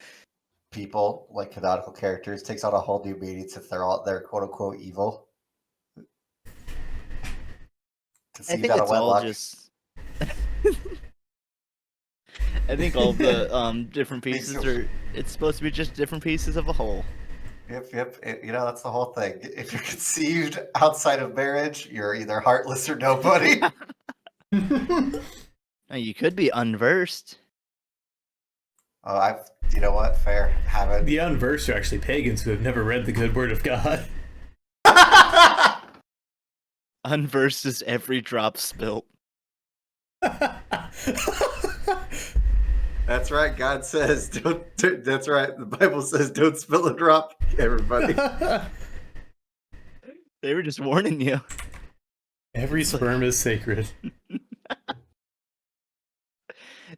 people, like canonical characters, takes on a whole new meaning since they're quote unquote evil. I Conceived think out of it's all wedlock. just. I think all the different pieces are. It's supposed to be just different pieces of a whole. Yep. That's the whole thing. If you're conceived outside of marriage, you're either heartless or nobody. Now, you could be unversed. Oh, you know what? Fair. Haven't. The unversed are actually pagans who have never read the good word of God. Unversed is every drop spilt. That's right. God says, don't. That's right. The Bible says, don't spill a drop, everybody. They were just warning you. Every sperm is sacred.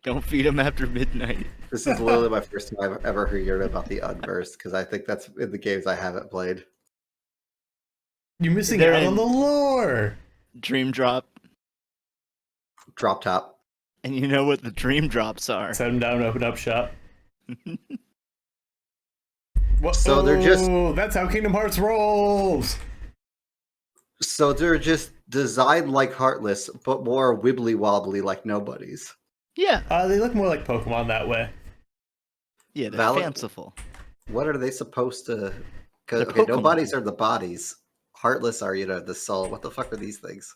Don't feed them after midnight. This is literally my first time I've ever heard about the unversed because I think that's in the games I haven't played. You're missing They're out in- on the lore. Dream drop. Drop top. And you know what the dream drops are. Set them down, open up shop. So they're just- That's how Kingdom Hearts rolls. So they're just designed like Heartless, but more wibbly wobbly like Nobodies. Yeah. They look more like Pokemon that way. Yeah, they're Valid- fanciful. What are they supposed to? They're Okay, Pokemon. Nobodies are the bodies. Heartless are the soul. What the fuck are these things?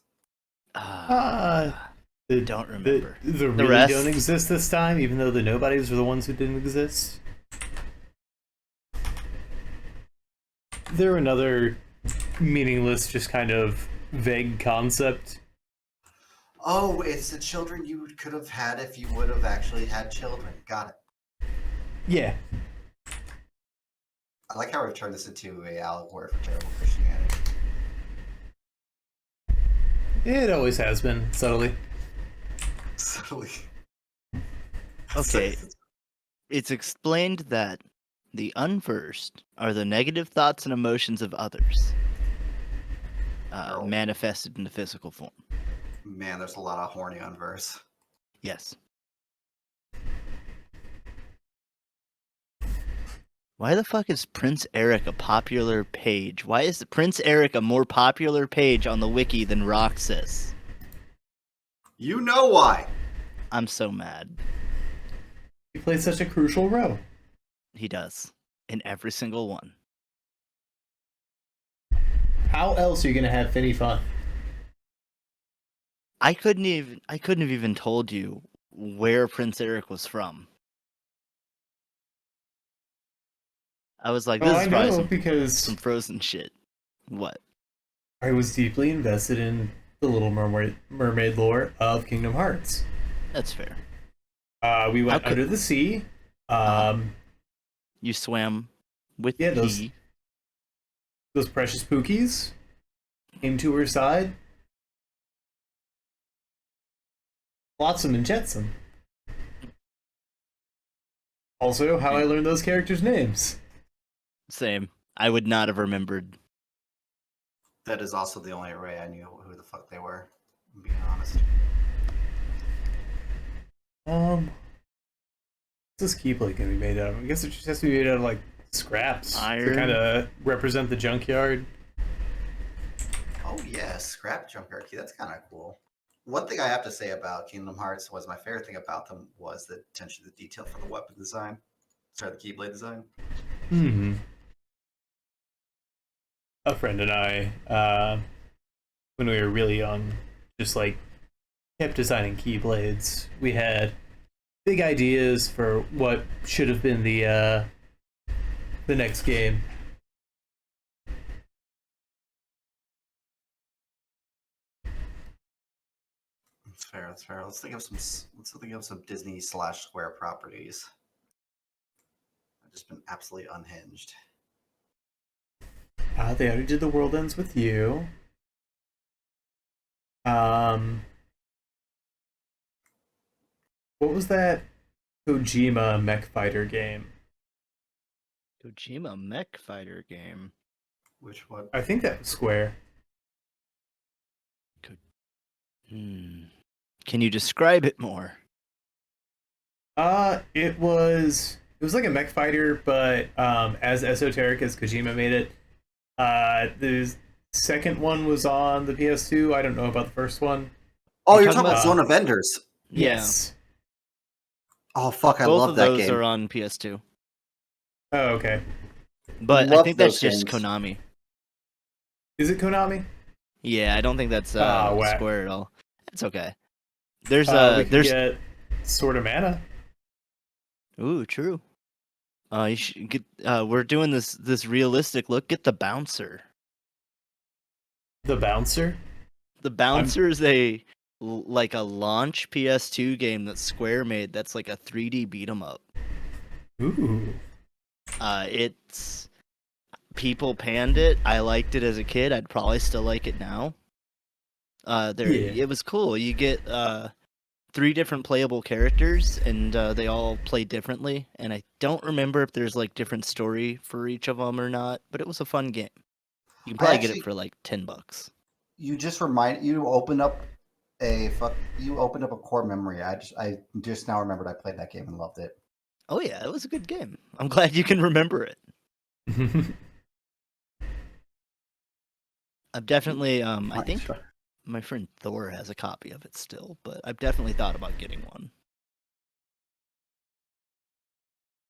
The, Don't remember. The really rest- don't exist this time, even though the nobodies were the ones who didn't exist. They're another meaningless, just kind of vague concept. Oh, it's the children you could have had if you would have actually had children. Got it. Yeah. I like how we've turned this into a allegory for terrible Christianity. It always has been, subtly. Subtly. Okay, it's explained that the unversed are the negative thoughts and emotions of others, Oh. manifested in the physical form. Man, there's a lot of horny unverse. Yes. Why the fuck is Prince Eric a popular page? Why is Prince Eric a more popular page on the wiki than Roxas? You know why? I'm so mad. He plays such a crucial role. He does. In every single one. How else are you gonna have Finny fun? I couldn't have even told you where Prince Eric was from. I was like, this Oh, is I probably know because some Frozen shit. What? I was deeply invested in the Little Mermaid lore of Kingdom Hearts. That's fair. We went How could- under the sea. You swam with Yeah, he. those precious Pookies came to her side. Flotsam and Jetsam. Also, how I learned those characters' names. Same. I would not have remembered. That is also the only way I knew who the fuck they were. I'm being honest. What's this Keyblade gonna be made out of? I guess it just has to be made out of like scraps to Iron. kind of represent the junkyard. Oh yeah, scrap junkyard key. That's kind of cool. One thing I have to say about Kingdom Hearts was my favorite thing about them was the attention to detail for the weapon design. Sorry, the Keyblade design. Hmm. A friend and I, when we were really young, just like kept designing Keyblades. We had big ideas for what should have been the next game. That's fair. That's fair. Let's think of some. Let's think of some Disney / Square properties. I've just been absolutely unhinged. They already did The World Ends With You. What was that Kojima mech fighter game? Kojima mech fighter game. Which one? I think that was Square. Can you describe it more? It was like a mech fighter, but as esoteric as Kojima made it. The second one was on the PS2. I don't know about the first one. Oh, You're you're talking talking about about- Zone of Enders. Yes. Oh fuck, I Both love of that those game. are on PS2. Oh, okay. But I Love think that's those just games. Konami. Is it Konami? Yeah, I don't think that's whack. Square at all. It's okay. There's We could there's get Sword of Mana. ooh, true. You should get we're doing this realistic look. Get the bouncer. The Bouncer. The bouncer is like a launch PS2 game that Square made that's like a 3D beat 'em up. Ooh. It's people panned it. I liked it as a kid. I'd probably still like it now. Yeah. It was cool. You get 3 different playable characters, and they all play differently. And I don't remember if there's like different story for each of them or not. But it was a fun game. You can probably get actually- it for like $10. You just opened up a core memory. I just now remembered I played that game and loved it. Oh yeah, it was a good game. I'm glad you can remember it. I've definitely I think my friend Thor has a copy of it still, but I've definitely thought about getting one.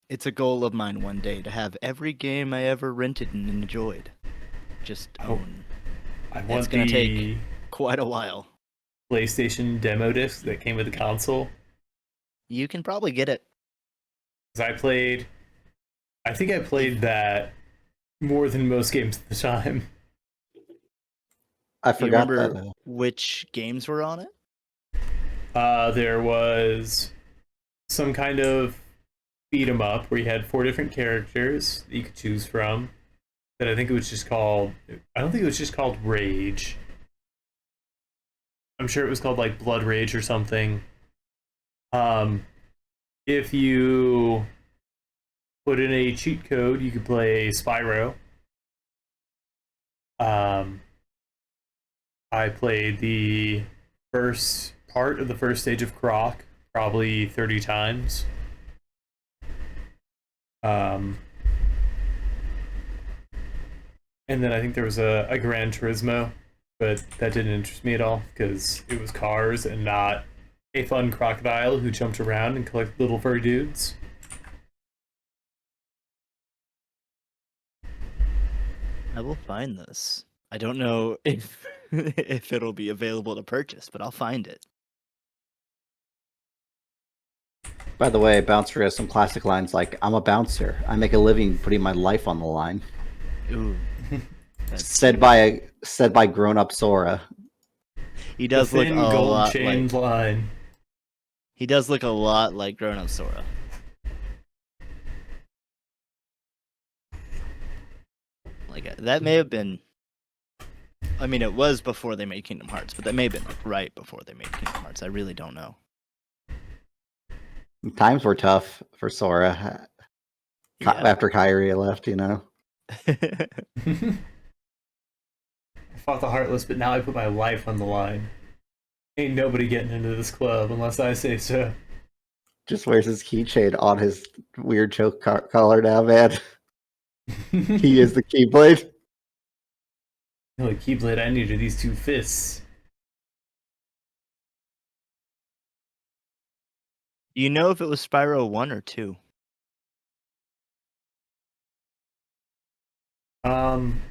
It's a goal of mine one day to have every game I ever rented and enjoyed. Just own. I It's want gonna the take quite a while. PlayStation demo disc that came with the console. You can probably get it. 'Cause I think I played that more than most games at the time. I Do you remember which games were on it? There was some kind of beat 'em up where you had 4 different characters that you could choose from. That I think it was just called. I don't think it was just called Rage. I'm sure it was called like Blood Rage or something. Um, if you put in a cheat code, you could play Spyro. Um, I played the first part of the first stage of Croc probably 30 times. Um, and then I think there was a Gran Turismo, but that didn't interest me at all because it was cars and not a fun crocodile who jumped around and collected little furry dudes. I will find this. I don't know if if it'll be available to purchase, but I'll find it. By the way, Bouncer has some classic lines like, "I'm a bouncer. I make a living putting my life on the line." Ooh. That's Said by grown-up Sora. He The does look a thin gold lot chained like line. he does look a lot like grown-up Sora. Like that may have been. I mean, it was before they made Kingdom Hearts, but that may have been like right before they made Kingdom Hearts. I really don't know. Times were tough for Sora Yeah. after Kyrie left, you know. I fought the Heartless, but now I put my life on the line. Ain't nobody getting into this club unless I say so. Just wears his keychain on his weird choke collar now, man. He is the Keyblade. The only Keyblade I need are these 2 fists. Do you know if it was Spyro 1 or 2?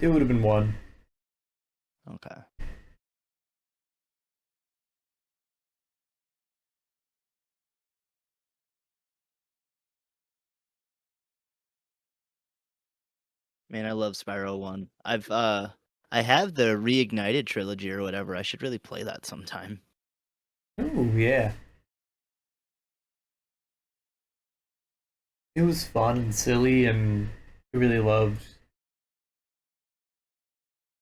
It would have been 1. Okay. Man, I love Spyro 1. I have the Reignited trilogy or whatever. I should really play that sometime. Oh yeah. It was fun and silly, and I really loved.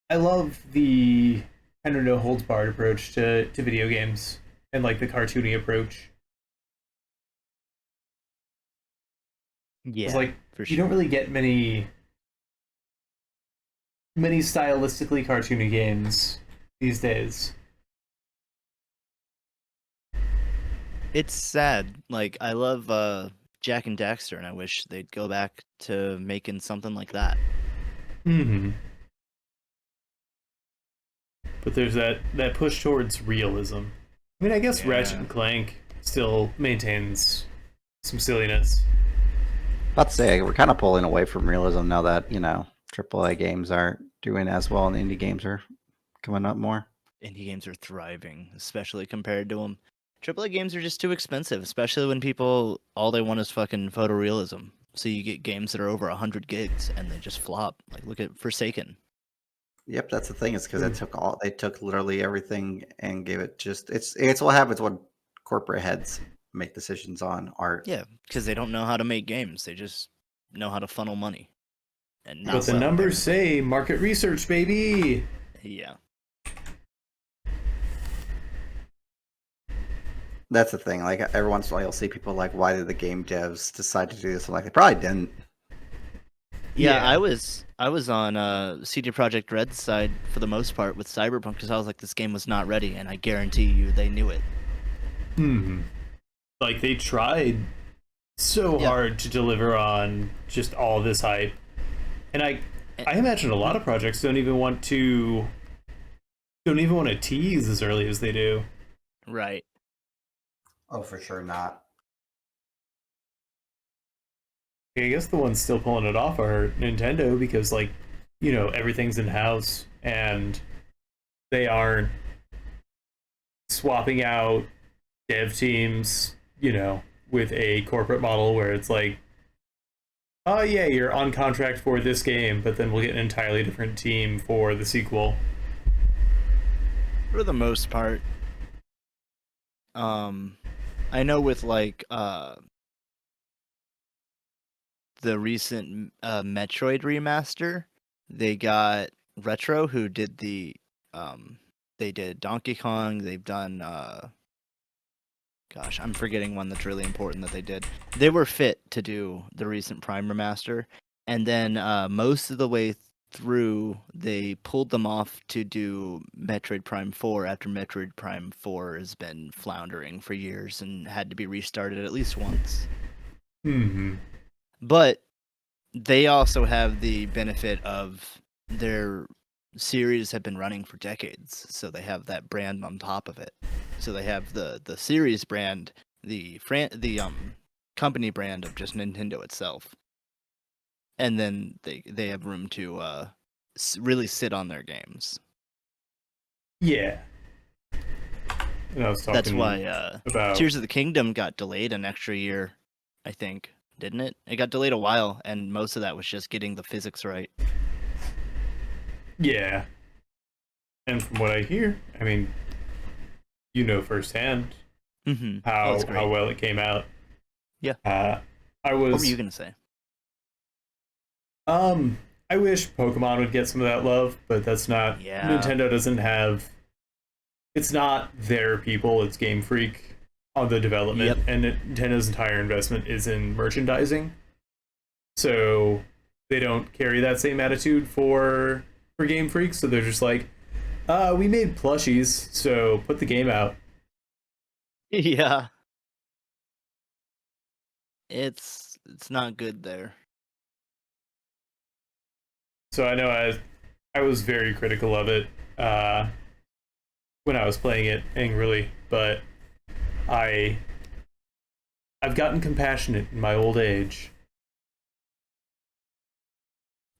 I love the kind of no holds barred approach to video games and like the cartoony approach. Yeah, It's like for you sure. don't really get many stylistically cartoony games these days. It's sad. Like I love Jack and Daxter, and I wish they'd go back to making something like that. Mm-hmm. But there's that push towards realism. I mean, I guess Ratchet and Clank still maintains some silliness. About to say, we're kind of pulling away from realism now that, you know, AAA games aren't doing as well and indie games are coming up more. Indie games are thriving, especially compared to them. AAA games are just too expensive, especially when people all they want is fucking photorealism. So you get games that are over 100 gigs and they just flop. Like look at Forsaken. Yep, that's the thing. Is because they took literally everything and gave it just it's what happens when corporate heads make decisions on art. Yeah, because they don't know how to make games. They just know how to funnel money. And not But the well, numbers apparently. say market research, baby. Yeah. That's the thing. Like every once in a while, you'll see people like, "Why did the game devs decide to do this?" I'm like, they probably didn't. Yeah, I was on CD Projekt Red's side for the most part with Cyberpunk because I was like, this game was not ready, and I guarantee you they knew it. Hmm. Like they tried so hard to deliver on just all this hype, and I imagine a lot of projects don't even want to tease as early as they do. Right. Oh, for sure not. I guess the ones still pulling it off are Nintendo because, like, you know, everything's in house and they aren't swapping out dev teams, you know, with a corporate model where it's like, oh yeah, you're on contract for this game, but then we'll get an entirely different team for the sequel. For the most part. I know with like the recent Metroid remaster, they got Retro, who did they did Donkey Kong. They've done gosh, I'm forgetting one that's really important that they did. They were fit to do the recent Prime remaster, and then most of the way through, they pulled them off to do Metroid Prime 4 after Metroid Prime 4 has been floundering for years and had to be restarted at least once. Mm-hmm. But they also have the benefit of their series have been running for decades, so they have that brand on top of it. So they have the series brand, the company brand of just Nintendo itself, and then they have room to really sit on their games. Yeah. And I was talking That's why about Tears of the Kingdom got delayed an extra year, I think, didn't it? It got delayed a while, and most of that was just getting the physics right. yeah. And from what I hear, I mean, you know firsthand Mm-hmm. how well it came out. Yeah. I was. What were you gonna say? I wish Pokemon would get some of that love, but that's not. Yeah. Nintendo doesn't have. It's not their people. It's Game Freak on the development, and Nintendo's entire investment is in merchandising. So they don't carry that same attitude for Game Freak. So they're just like, we made plushies, so put the game out. Yeah. It's not good there. So I know I was very critical of it when I was playing it angrily, but I've gotten compassionate in my old age.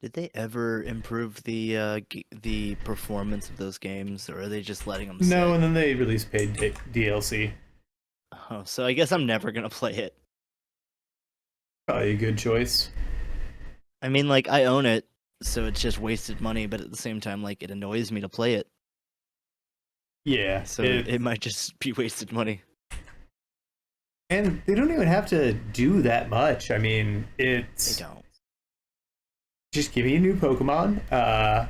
Did they ever improve the performance of those games, or are they just letting them sit? No, and then they released paid DLC. Oh, so I guess I'm never gonna play it. Probably a good choice. I mean, like, I own it, so it's just wasted money, but at the same time, like, it annoys me to play it. Yeah. So it might just be wasted money. And they don't even have to do that much. I mean, it's... They don't. Just give me a new Pokemon.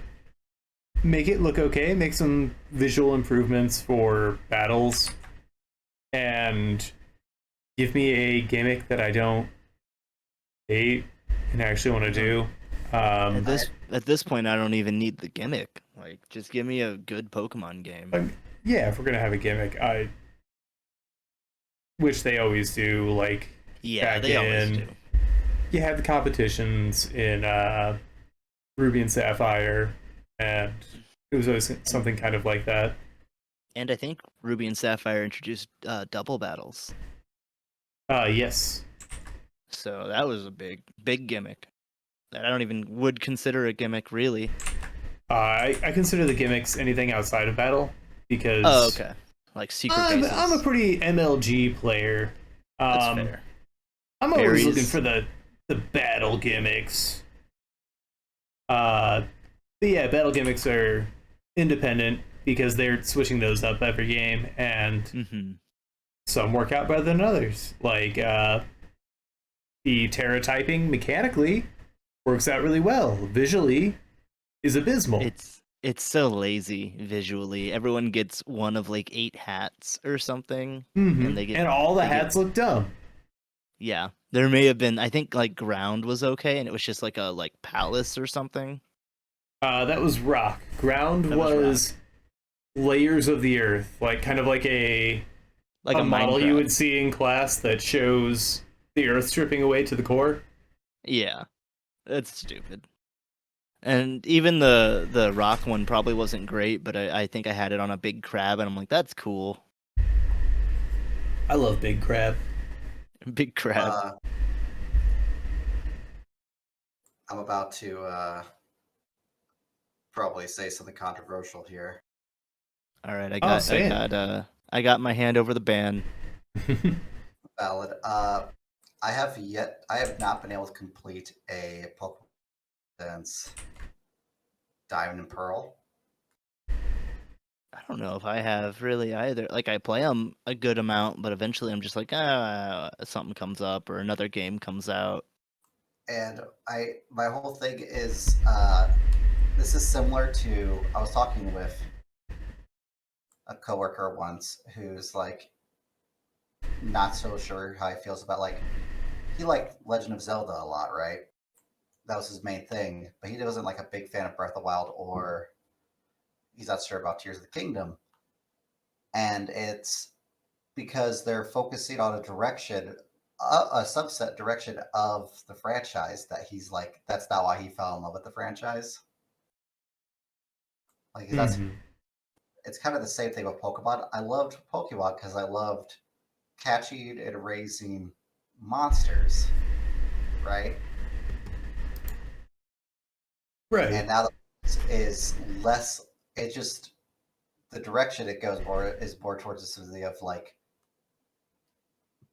Make it look okay. Make some visual improvements for battles. And give me a gimmick that I don't hate and actually want to do. At this point, I don't even need the gimmick. Like, just give me a good Pokemon game. Yeah, if we're gonna have a gimmick, which they always do. Like, yeah, they always do. You had the competitions in Ruby and Sapphire, and it was always something kind of like that. And I think Ruby and Sapphire introduced double battles. Yes. So that was a big gimmick that I don't even would consider a gimmick, really. I consider the gimmicks anything outside of battle, because... Oh, okay. Like secret bases. I'm a pretty MLG player. That's fair. I'm always looking for the battle gimmicks. But yeah, battle gimmicks are independent because they're switching those up every game, and some work out better than others. Like the Terra typing mechanically works out really well. Visually is abysmal. It's so lazy visually. Everyone gets one of like 8 hats or something, and all the hats look dumb. Yeah, there may have been. I think like ground was okay, and it was just like a palace or something. That was rock. Ground was layers of the earth, like kind of like a model you would see in class that shows the earth stripping away to the core. Yeah, that's stupid. And even the rock one probably wasn't great, but I think I had it on a big crab, and I'm like, that's cool. I love big crab. Big crab. I'm about to probably say something controversial here. All right, I got my hand over the ban. Valid. I have not been able to complete a Pokemon since Diamond and Pearl. I don't know if I have really either. Like, I play them a good amount, but eventually I'm just like, something comes up or another game comes out. And my whole thing is this is similar to I was talking with a coworker once who's like not so sure how he feels about like he liked Legend of Zelda a lot, right? That was his main thing, but he wasn't like a big fan of Breath of the Wild, or he's not sure about Tears of the Kingdom. And it's because they're focusing on a direction, a subset direction of the franchise that he's like, that's not why he fell in love with the franchise. Like that's Mhm. it's kind of the same thing with Pokemon. I loved Pokemon because I loved catching and raising monsters, right? Right. And now that is less. It just the direction it goes more is more towards this idea of like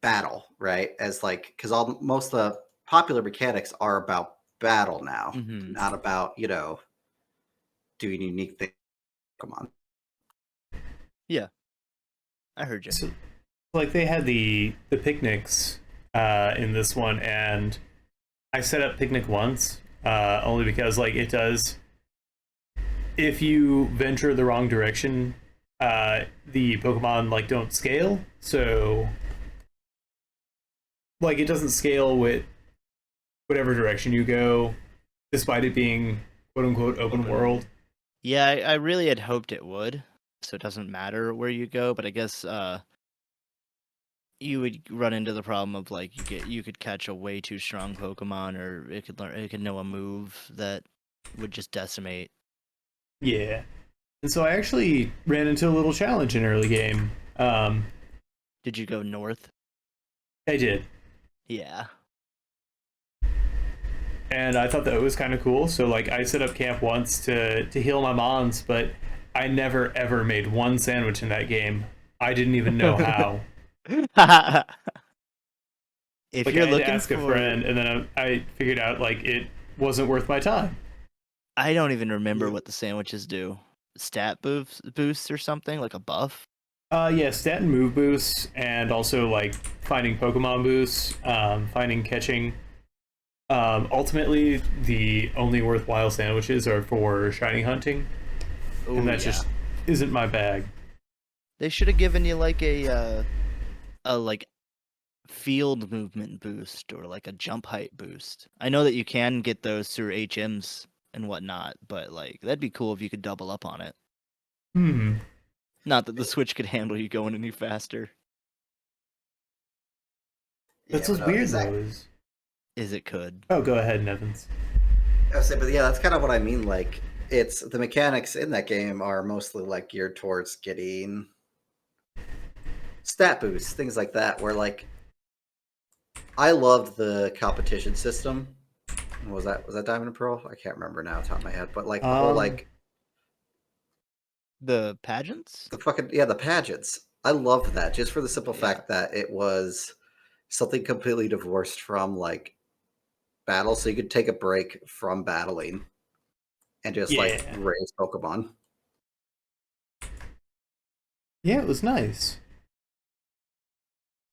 battle, right? As like because all most of the popular mechanics are about battle now, Mhm. not about doing unique things. Come on, Yeah, I heard you. So, like they had the picnics in this one, and I set up picnic once only because like it does. If you venture the wrong direction, the Pokemon like don't scale, so like it doesn't scale with whatever direction you go, despite it being quote unquote open world. Yeah, I really had hoped it would, so it doesn't matter where you go. But I guess you would run into the problem of like you could catch a way too strong Pokemon, or it could know a move that would just decimate. Yeah. And so I actually ran into a little challenge in early game. Did you go north? I did. Yeah. And I thought that was kind of cool. So like I set up camp once to heal my mons, but I never ever made one sandwich in that game. I didn't even know how. If Like you're I had to looking ask a for, friend, and then I figured out like it wasn't worth my time. I don't even remember what the sandwiches do. Stat boosts or something like a buff. Yeah, stat and move boosts, and also like finding Pokemon boosts, finding catching. Ultimately, the only worthwhile sandwiches are for shiny hunting, Oh and yeah. that just isn't my bag. They should have given you like a like field movement boost or like a jump height boost. I know that you can get those through HMs and whatnot, but like that'd be cool if you could double up on it. Hmm. Not that the Switch could handle you going any faster. That's yeah, what's but no, weird exactly. though. Is Is it could. oh, go ahead, Nevins. I was saying, but yeah, that's kind of what I mean. Like, it's the mechanics in that game are mostly like geared towards getting stat boosts, things like that. Where like, I loved the competition system. Was that Diamond and Pearl? I can't remember now, off the top of my head. But like the whole like The pageants? the fucking the pageants. I loved that just for the simple Yeah. fact that it was something completely divorced from like battle, so you could take a break from battling and just like Yeah. raise Pokemon. Yeah, it was nice.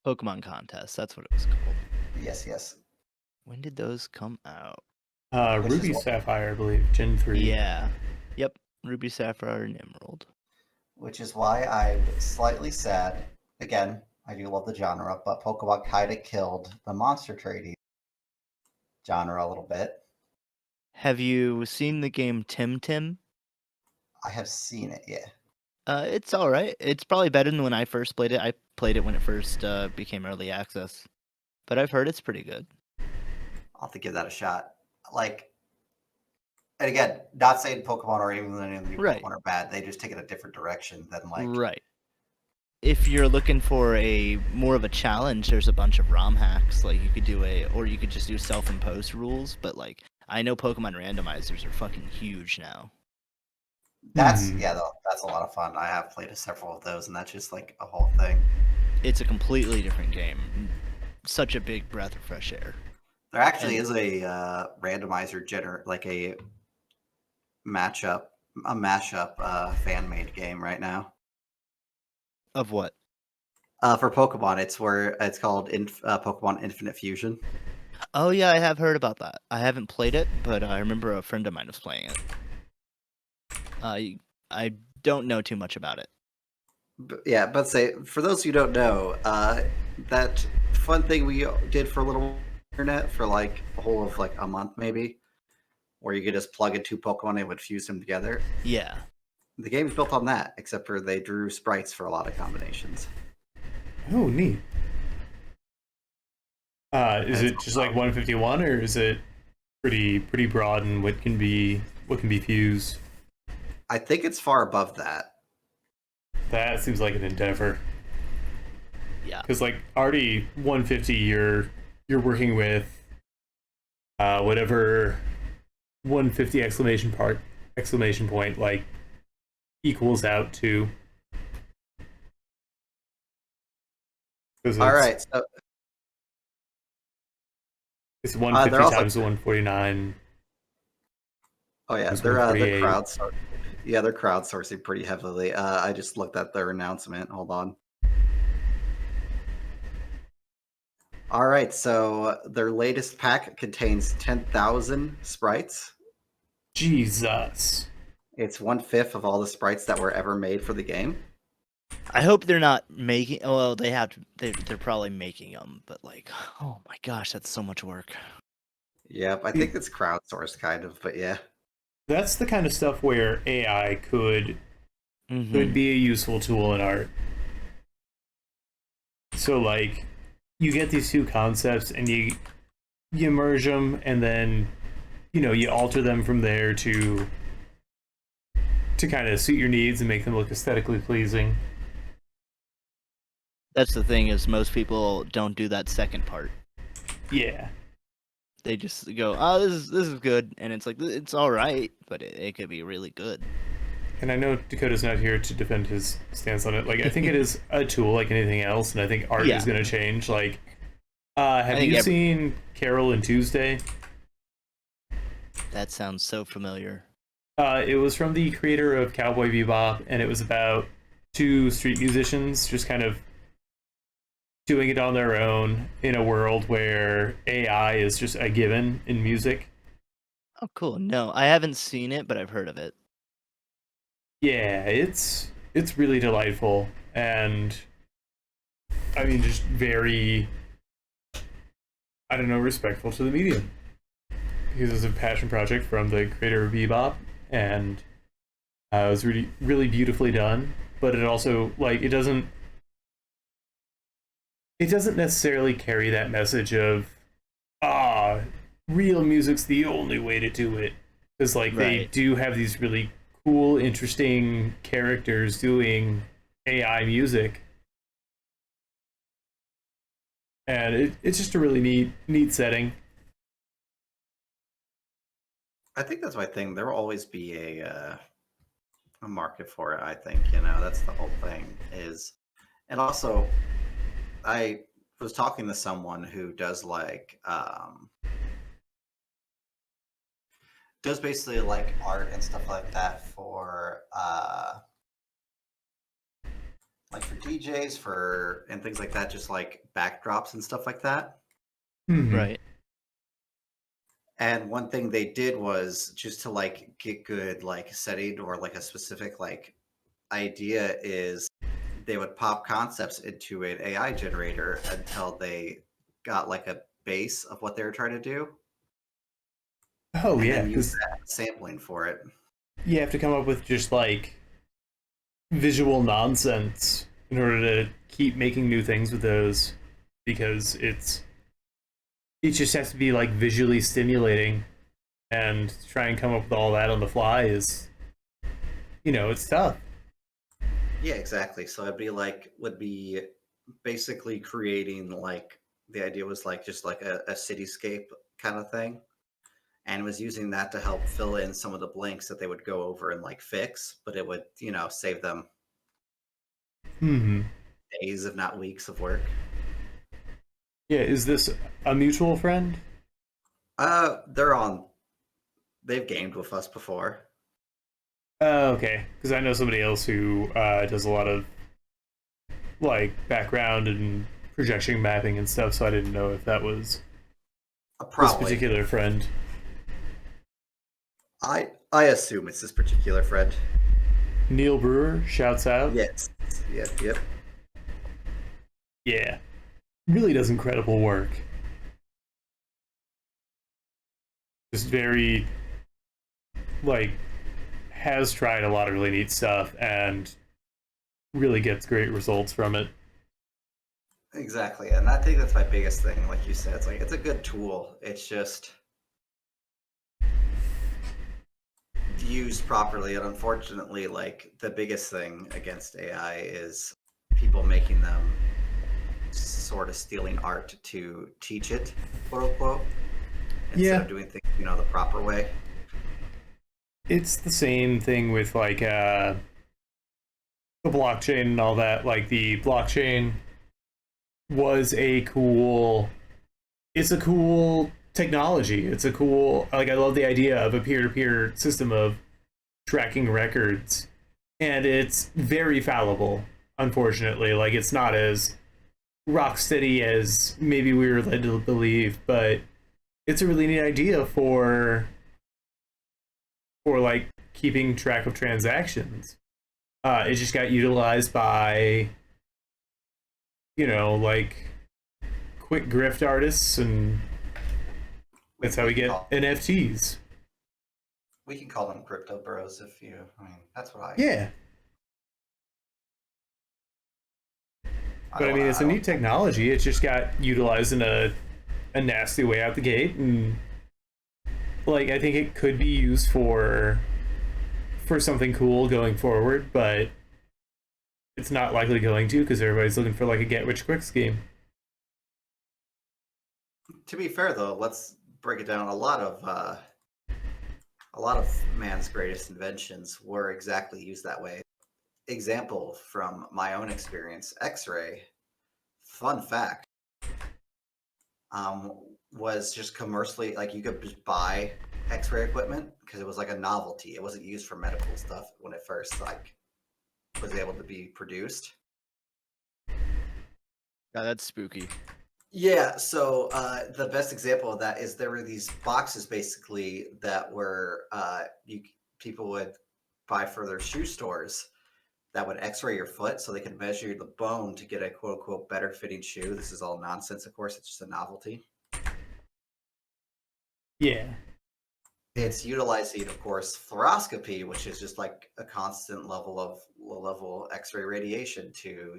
Pokemon contest, that's what it was called. Yes, yes. When did those come out? Which is Ruby what- Sapphire, I believe, Gen 3. Yeah. Yep. Ruby, Sapphire, and Emerald. Which is why I'm slightly sad. Again, I do love the genre, but Pokemon kind of killed the monster trading genre a little bit. Have you seen the game Tim Tim? I have seen it, yeah. It's all right. It's probably better than when I first played it. I played it when it first became early access, but I've heard it's pretty good. I'll have to give that a shot. Like, and again, not saying Pokemon or even any of the new Right. Pokemon are bad. They just take it a different direction than like. Right. If you're looking for a more of a challenge, there's a bunch of ROM hacks. Like you could do or you could just do self-imposed rules. But like I know Pokemon randomizers are fucking huge now. That's that's a lot of fun. I have played several of those, and that's just like a whole thing. It's a completely different game. Such a big breath of fresh air. There actually is a randomizer like a mashup fan made game right now. Of what? For Pokemon, it's called Pokemon Infinite Fusion. Oh yeah, I have heard about that. I haven't played it, but I remember a friend of mine was playing it. I don't know too much about it. Yeah, but say for those who don't know, that fun thing we did for a little internet for like a whole of like a month maybe, where you could just plug in two Pokemon and it would fuse them together. Yeah. The game's built on that, except for they drew sprites for a lot of combinations. Oh, neat. Is That's it just like 151, or is it pretty broad in what can be fused? I think it's far above that. That seems like an endeavor. Yeah. Because like already 150, you're working with whatever 150 exclamation point like equals out to. All right, so It's they're 150 also times 149. oh yeah, It's they're 148. crowdsourcing. Yeah, they're crowdsourcing pretty heavily. I just looked at their announcement. Hold on. All right, so their latest pack contains 10,000 sprites. Jesus. It's 1/5 of all the sprites that were ever made for the game. I hope they're not making. Well, they have to. They're probably making them, but like, oh my gosh, that's so much work. Yep, I think it's crowdsourced kind of, but yeah. That's the kind of stuff where AI could Mhm. be a useful tool in art. So like you get these two concepts and you merge them, and then you alter them from there to kind of suit your needs and make them look aesthetically pleasing. That's the thing is most people don't do that second part. Yeah. They just go, "Oh, this is good," and it's like it's all right, but it could be really good. And I know Dakota's not here to defend his stance on it. Like, I think it is a tool like anything else, and I think art Yeah. is going to change. Like, have think you seen Carol and Tuesday? That sounds so familiar. It was from the creator of Cowboy Bebop, and it was about two street musicians just kind of doing it on their own in a world where AI is just a given in music. Oh, cool. No, I haven't seen it, but I've heard of it. Yeah, it's really delightful, and I mean just very, I don't know, respectful to the medium, because it's a passion project from the creator of Bebop, and it was really beautifully done. But it also like it doesn't necessarily carry that message of real music's the only way to do it, because like they Right. do have these really cool, interesting characters doing AI music, and it's just a really neat setting. I think that's my thing. There will always be a market for it, I think, that's the whole thing is. And also I was talking to someone who does does basically like art and stuff like that for like for DJs for and things like that, just like backdrops and stuff like that. Mhm. Right. And one thing they did was just to like get good like setting or like a specific like idea is they would pop concepts into an AI generator until they got like a base of what they were trying to do, Oh and yeah, then use because that sampling for it. you have to come up with just like visual nonsense in order to keep making new things with those, because it just has to be like visually stimulating, and to try and come up with all that on the fly is, it's tough. Yeah, exactly. So would be basically creating like the idea was like just like a cityscape kind of thing, and was using that to help fill in some of the blanks that they would go over and like fix, but it would save them Hmm. days if not weeks of work. Yeah, is this a mutual friend? They've gamed with us before. Okay, because I know somebody else who does a lot of like background and projection mapping and stuff, so I didn't know if that was This Probably. particular friend. I assume it's this particular friend. Neil Brewer shouts out. Yes. Yep. Yeah. Really does incredible work. Just very, like, has tried a lot of really neat stuff and really gets great results from it. Exactly. And I think that's my biggest thing. Like you said, it's like it's a good tool. It's just used properly. And unfortunately, like the biggest thing against AI is people making them sort of stealing art to teach it, quote unquote, instead of doing things, the proper way. It's the same thing with like the blockchain and all that. Like the blockchain was it's a cool technology. It's a cool, like, I love the idea of a peer-to-peer system of tracking records, and it's very fallible, unfortunately. Like, it's not as rock steady as maybe we were led to believe, but it's a really neat idea for like keeping track of transactions. It just got utilized by, like, quick grift artists, and that's how we get NFTs. We can call them crypto bros that's what I. Yeah. But I mean, it's a neat technology. It just got utilized in a nasty way out the gate, and like, I think it could be used for something cool going forward, but it's not likely going to, because everybody's looking for like a get rich quick scheme. To be fair, though, let's break it down. A lot of man's greatest inventions were exactly used that way. Example from my own experience: X-ray. Fun fact. Was just commercially, like, you could just buy X-ray equipment because it was like a novelty. It wasn't used for medical stuff when it first was able to be produced. God, that's spooky. Yeah, so the best example of that is there were these boxes basically that were people would buy for their shoe stores that would X-ray your foot so they could measure the bone to get a quote unquote better fitting shoe. This is all nonsense, of course. It's just a novelty. Yeah. It's utilizing, of course, fluoroscopy, which is just like a constant level of low-level X-ray radiation to,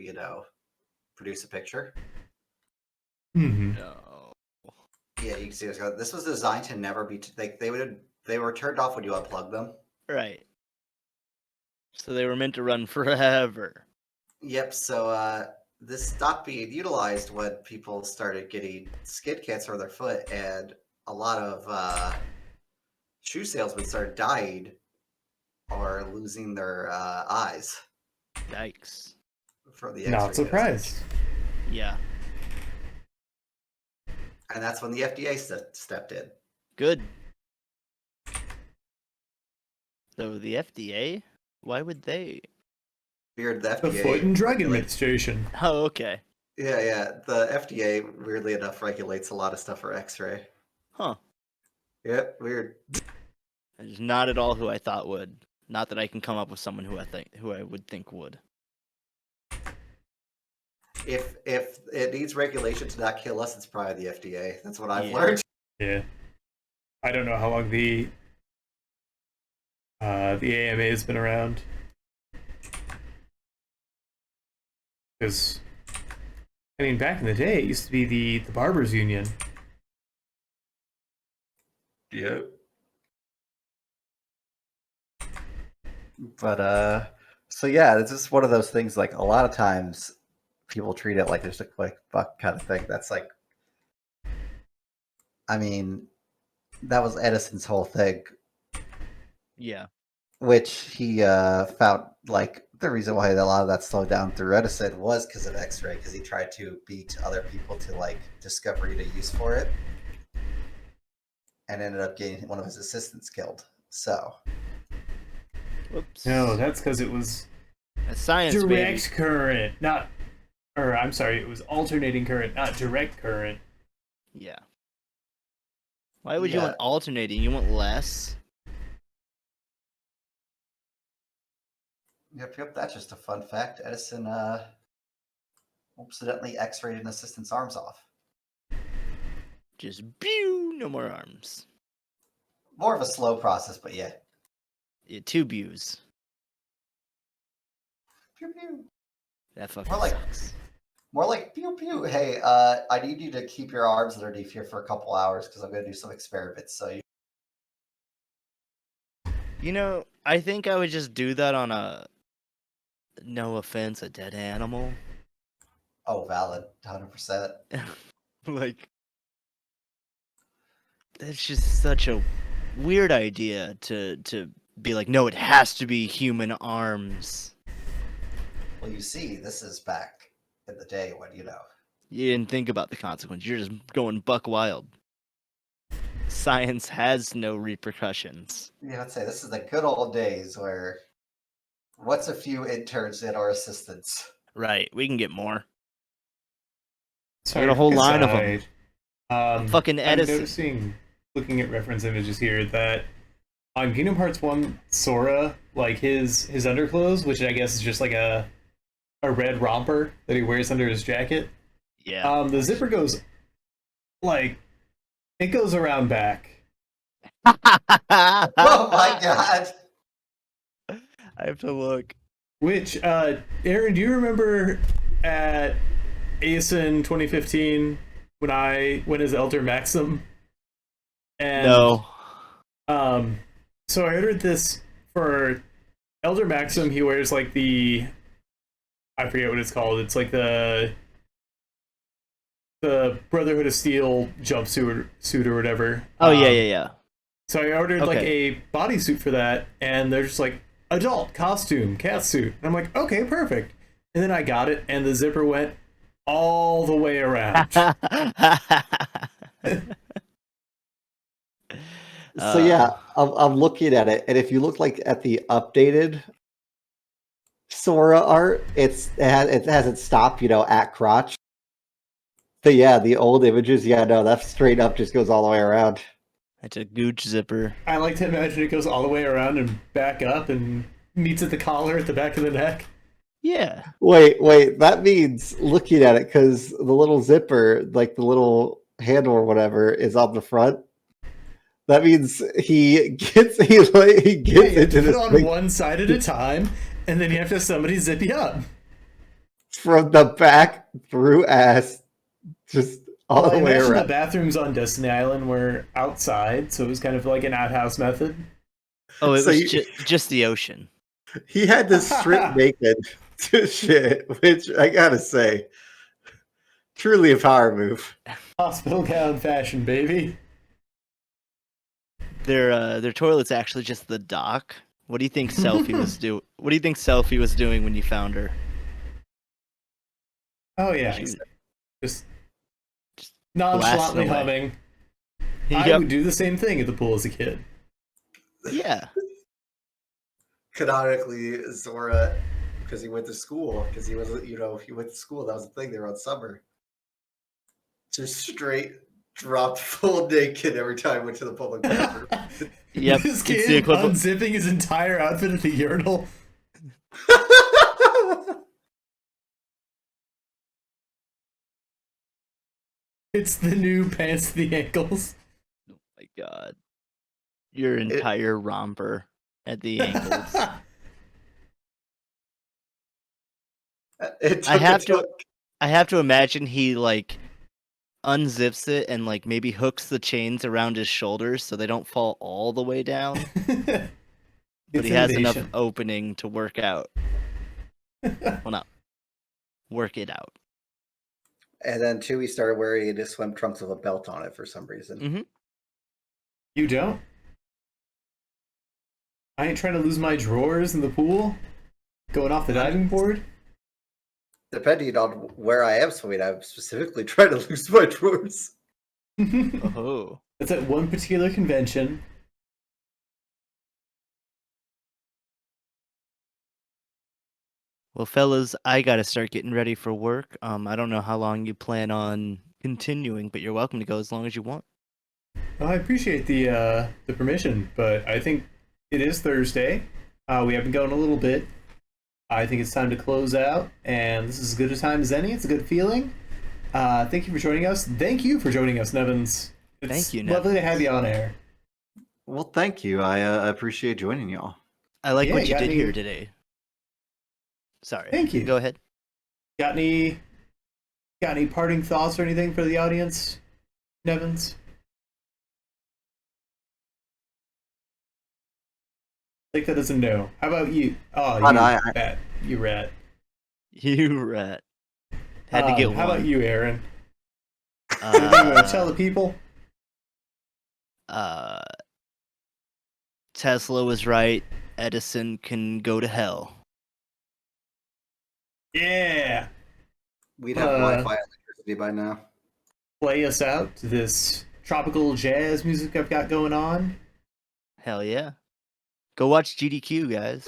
produce a picture. Mm-hmm. No. Yeah, you can see this was designed to never be. They were turned off when you unplug them. Right. So they were meant to run forever. Yep. So this stopped being utilized when people started getting skin cancer on their foot, and a lot of shoe salesmen started dying or losing their eyes Yikes. from the X-ray Not dosage. surprised. Yeah. And that's when the FDA stepped in. Good. So the FDA? Why would they? Weird, the The FDA. Food and Drug regulates- Administration. Oh, okay. Yeah. The FDA, weirdly enough, regulates a lot of stuff for X-ray. Huh. Yep, weird. It's not at all who I thought would. Not that I can come up with someone who I would think would. If it needs regulation to not kill us, it's probably the FDA. That's what I've Yeah. learned. Yeah. I don't know how long the AMA has been around. Because, I mean, back in the day, it used to be the Barbers Union. Yep. But so yeah, it's just one of those things. Like, a lot of times, people treat it like just a quick buck kind of thing. That's like, I mean, that was Edison's whole thing, Yeah. which he found, like, the reason why a lot of that slowed down through Edison was because of X-ray, because he tried to beat other people to, like, discovery to use for it, and ended up getting one of his assistants killed. So Whoops. No, that's because it was That's science, direct baby. current, it was alternating current, not direct current. Yeah. Why would you Yeah. want alternating? You want less? Yep. That's just a fun fact. Edison accidentally X-rayed an assistant's arms off. Just pew, no more arms. More of a slow process, but yeah. Yeah, 2 views. Pew pew. That fucking More like sucks. more like pew pew. Hey, I need you to keep your arms underneath here for a couple hours because I'm gonna do some experiments. So you. You know, I think I would just do that on a, no offense, a dead animal. Oh, valid, 100%. Like, that's just such a weird idea to be like, no, it has to be human arms. Well, you see, this is back in the day when You didn't think about the consequence. You're just going buck wild. Science has no repercussions. Let's say this is the good old days where what's a few interns and our assistants. Right, we can get more. Sorry, got a whole quick line of 'em. aside. Fucking I'm Edison. noticing, looking at reference images here, that on Kingdom Hearts 1, Sora, like his underclothes, which I guess is just like a red romper that he wears under his jacket. Yeah. The zipper goes like it goes around back. Oh my god! I have to look. Which, Aaron, do you remember at ASIN 2015 when I went as Elder Maxim? And, No. So I ordered this for Elder Maxim. He wears like I forget what it's called. It's like the Brotherhood of Steel jumpsuit or whatever. Oh, yeah. So I ordered like Okay. a bodysuit for that, and they're just like, adult costume, cat suit. And I'm like, okay, perfect. And then I got it, and the zipper went all the way around. So yeah, I'm looking at it, and if you look like at the updated Sora art, it hasn't stopped, at crotch. But yeah, the old images, no, that straight up just goes all the way around. That's a gooch zipper. I like to imagine it goes all the way around and back up and meets at the collar at the back of the neck. Yeah. Wait, that means looking at it, because the little zipper, like the little handle or whatever, is on the front. That means he gets Yeah, you have into to put this on thing one side at a time, and then you have to have somebody zip you up. from the back through ass, just all Well, I the way imagine the around. bathrooms on Destiny Island were outside, so it was kind of like an outhouse method. Oh, it So was just the ocean. He had to strip naked to shit, which I gotta say, truly a power move. Hospital gown fashion, baby. Their toilet's actually just the dock. What do you think Selfie was do? What do you think Selfie was doing when you found her? Oh yeah, She was just just nonchalantly blasting away. humming. I Yep. would do the same thing at the pool as a kid. Yeah. Canonically, Zora, because he went to school, because he wasn't, he went to school. That was the thing. They were on summer. Just straight dropped full naked every time I went to the public bathroom. Yep. This It's the kid equivalent. unzipping his entire outfit at the urinal. It's the new pants to the ankles. Oh my god. Your entire romper at the ankles. It I took have a to- took. I have to imagine he like unzips it and like maybe hooks the chains around his shoulders so they don't fall all the way down, but It's he has enough innovation. opening to work out. Well, not work it out. And then Chewie started wearing his swim trunks with a belt on it for some reason. Mm-hmm. You don't? I ain't trying to lose my drawers in the pool. Going off the diving board. Depending on where I am swimming, I'm specifically trying to lose my drawers. Oh. That's at one particular convention. Well, fellas, I gotta start getting ready for work. I don't know how long you plan on continuing, but you're welcome to go as long as you want. Well, I appreciate the permission, but I think it is Thursday. We have been going a little bit. I think it's time to close out, and this is as good a time as any. It's a good feeling. Thank you for joining us. Thank you for joining us, Nevins. It's Thank you, lovely to have you on air. Well, thank you. I appreciate joining y'all. I like Yeah, what you got did any- here today. Sorry. Thank you. Go ahead. Got any parting thoughts or anything for the audience, Nevins? Take that as a no. How about you? Oh, But you I- rat. You rat. You rat. Had to get one. How about you, Aaron? Anything you want to tell the people? Tesla was right. Edison can go to hell. Yeah. We'd have Wi-Fi and electricity by now. Play us out to this tropical jazz music I've got going on. Hell yeah. Go watch GDQ, guys.